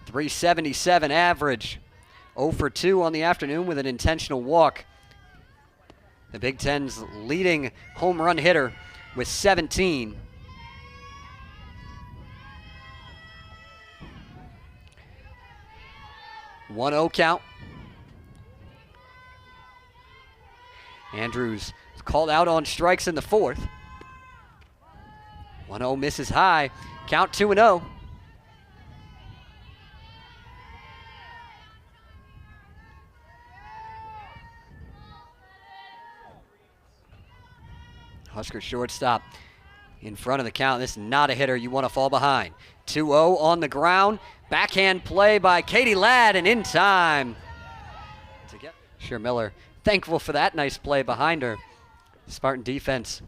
377 average. 0 for 2 on the afternoon with an intentional walk. The Big Ten's leading home run hitter with 17. (1-0) count. Andrews called out on strikes in the 4th. 1-0 misses high. Count 2-0. Husker shortstop in front of the count. This is not a hitter you want to fall behind. 2-0 on the ground. Backhand play by Katie Ladd, and in time to get Miller. Thankful for that nice play behind her. Spartan defense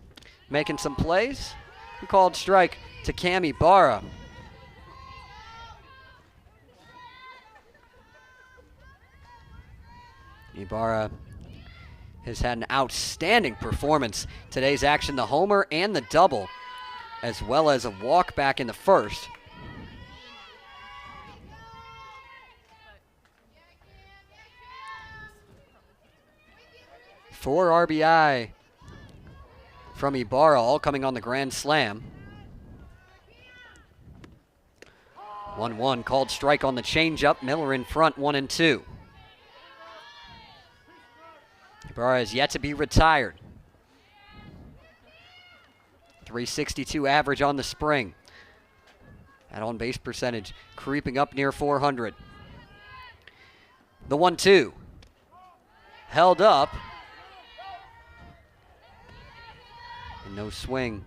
making some plays. We called strike to Cam Ibarra. Ibarra has had an outstanding performance. Today's action, the homer and the double, as well as a walk back in the first. Four RBI from Ibarra, all coming on the grand slam. 1-1, called strike on the changeup. Miller in front, 1-2. Ibarra is yet to be retired. 362 average on the spring. That on-base percentage creeping up near 400. The 1-2. Held up. And no swing.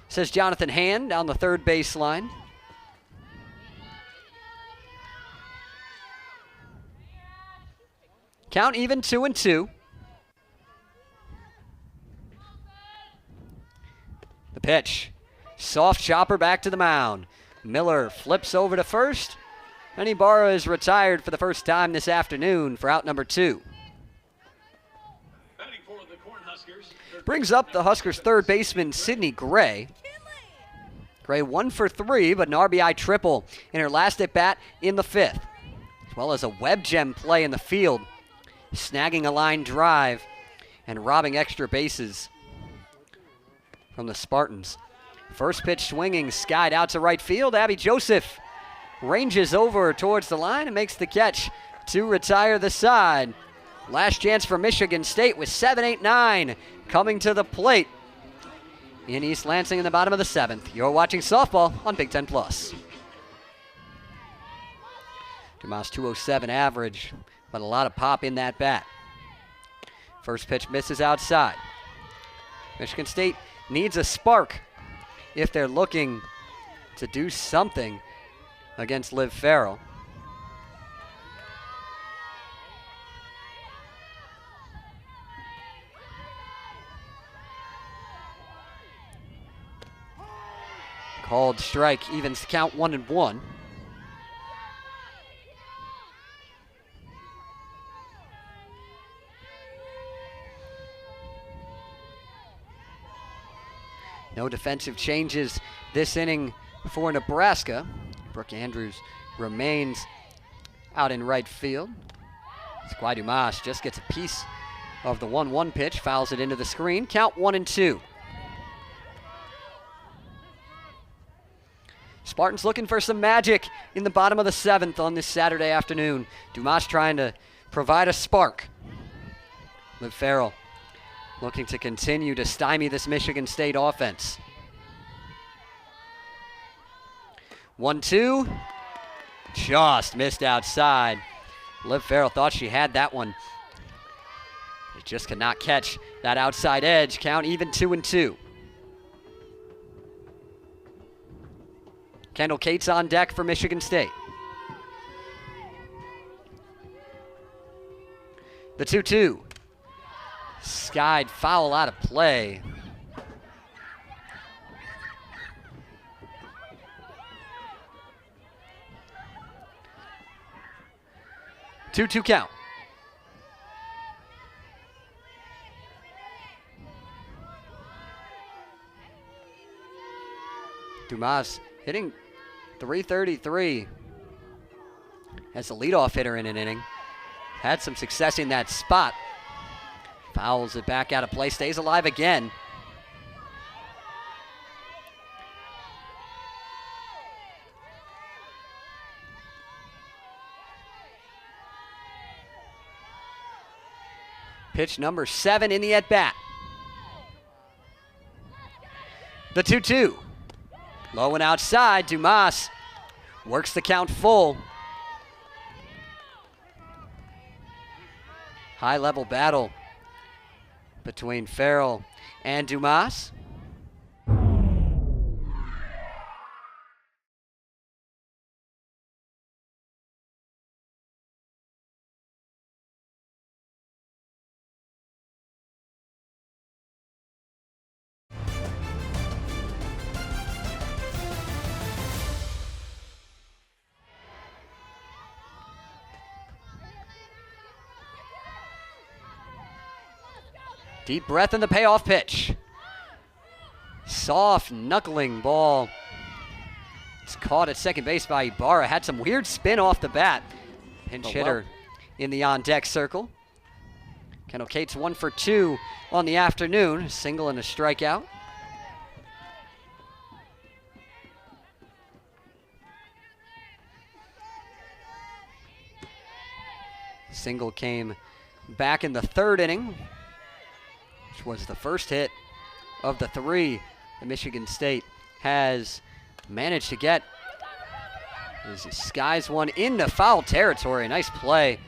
Says Jonathan Hand down the third baseline. Count even, 2-2. The pitch. Soft chopper back to the mound. Miller flips over to first. And Ibarra is retired for the first time this afternoon for out number 2. Batting for the Cornhuskers. Brings up the Huskers' third baseman, Sydney Gray. Gray 1 for 3, but an RBI triple in her last at bat in the 5th. As well as a web gem play in the field, snagging a line drive and robbing extra bases from the Spartans. First pitch swinging, skied out to right field. Abby Joseph ranges over towards the line and makes the catch to retire the side. Last chance for Michigan State with 7, 8, 9 coming to the plate in East Lansing in the bottom of the 7th. You're watching softball on Big Ten Plus. Dumas 207 average, but a lot of pop in that bat. First pitch misses outside. Michigan State needs a spark if they're looking to do something against Liv Farrell. Called strike, evens the count, 1-1. No defensive changes this inning for Nebraska. Brooke Andrews remains out in right field. Squai Dumas just gets a piece of the 1-1 pitch, fouls it into the screen. Count 1-2. Spartans looking for some magic in the bottom of the 7th on this Saturday afternoon. Dumas trying to provide a spark. Liv Farrell looking to continue to stymie this Michigan State offense. 1-2, just missed outside. Liv Farrell thought she had that one. It just could not catch that outside edge. Count even, 2-2. Kendall Cates on deck for Michigan State. The 2-2. Skied foul out of play. Two count. Dumas hitting .333 as the leadoff hitter in an inning. Had some success in that spot. Fouls it back out of play, stays alive again. Pitch number 7 in the at-bat. The 2-2. Low and outside, Dumas works the count full. High-level battle between Farrell and Dumas. Deep breath in the payoff pitch. Soft knuckling ball. It's caught at second base by Ibarra. Had some weird spin off the bat. Pinch hitter in the on-deck circle. Kendall Cates 1 for 2 on the afternoon. A single and a strikeout. Single came back in the third inning, which was the first hit of the 3 that Michigan State has managed to get. As he skies one into foul territory. Nice play.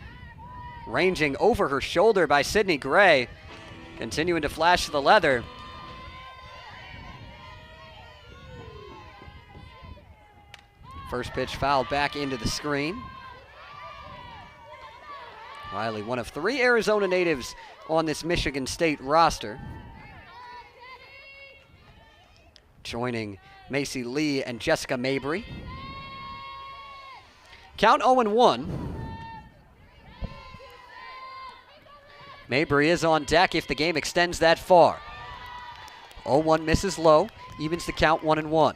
Ranging over her shoulder by Sydney Gray. Continuing to flash the leather. First pitch fouled back into the screen. Wiley, one of 3 Arizona natives on this Michigan State roster. Joining Macy Lee and Jessica Mabry. Count 0-1. Mabry is on deck if the game extends that far. 0-1 misses low, evens the count 1-1.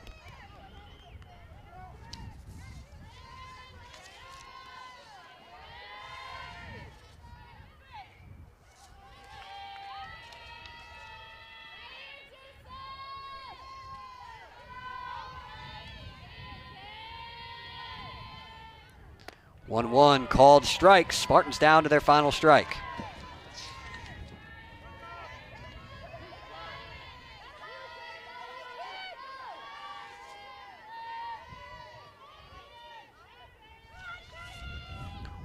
One called strike. Spartans down to their final strike.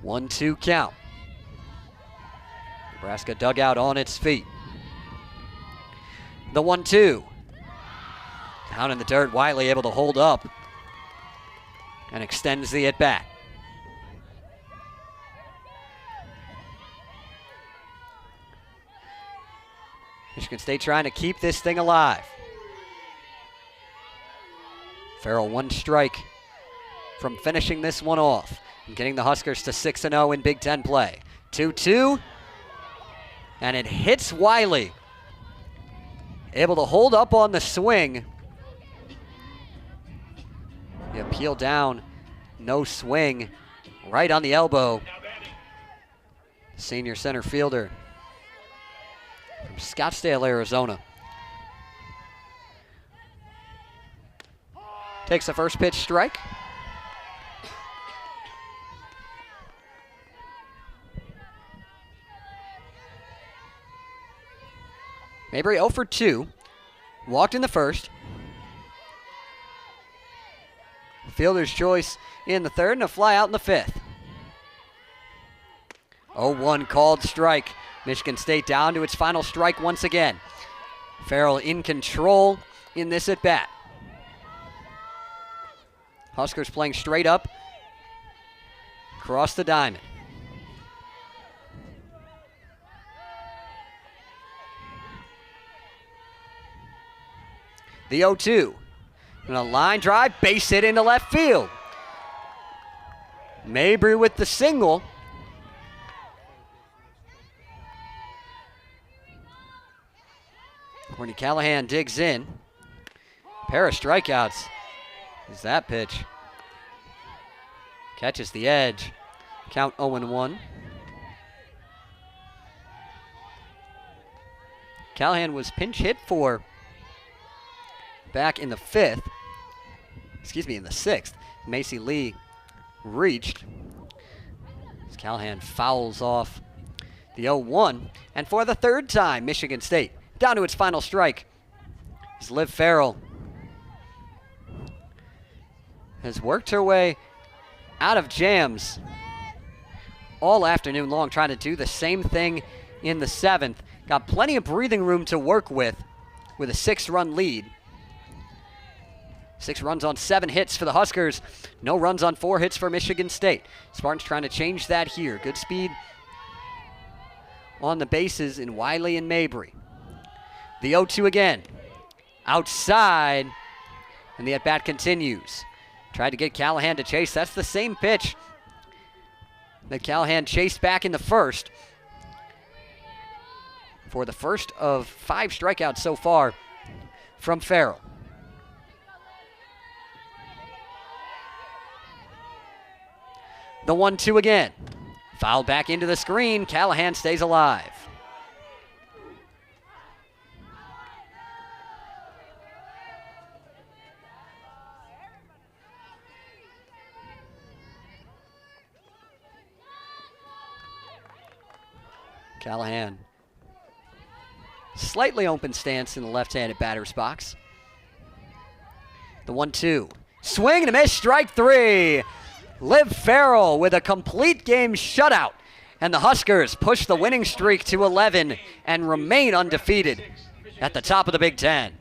1-2 count. Nebraska dugout on its feet. The 1-2. Down in the dirt, Wiley able to hold up and extends the at-bat. Michigan State trying to keep this thing alive. Farrell 1 strike from finishing this one off and getting the Huskers to 6-0 in Big Ten play. 2-2, and it hits Wiley. Able to hold up on the swing. The appeal down, no swing, right on the elbow. Senior center fielder from Scottsdale, Arizona. Takes the first pitch strike. Mabry 0 for 2. Walked in the first. Fielder's choice in the third and a fly out in the fifth. 0-1 called strike. Michigan State down to its final strike once again. Farrell in control in this at-bat. Huskers playing straight up across the diamond. The 0-2. And a line drive, base hit into left field. Mabry with the single. Courtney Callahan digs in. Pair of strikeouts. Is that pitch. Catches the edge. Count 0-1. Callahan was pinch hit for back in the fifth. In the sixth. Macy Lee reached. As Callahan fouls off the 0-1. And for the third time, Michigan State down to its final strike. As Liv Farrell has worked her way out of jams all afternoon long, trying to do the same thing in the seventh. Got plenty of breathing room to work with a 6-run lead. 6 runs on 7 hits for the Huskers. No runs on 4 hits for Michigan State. Spartans trying to change that here. Good speed on the bases in Wiley and Mabry. The 0-2 again. Outside. And the at-bat continues. Tried to get Callahan to chase. That's the same pitch that Callahan chased back in the first. for the first of 5 strikeouts so far from Farrell. The 1-2 again. Fouled back into the screen. Callahan stays alive. Callahan. Slightly open stance in the left-handed batter's box. The 1-2. Swing and a miss, strike 3. Liv Farrell with a complete game shutout. And the Huskers push the winning streak to 11 and remain undefeated at the top of the Big Ten.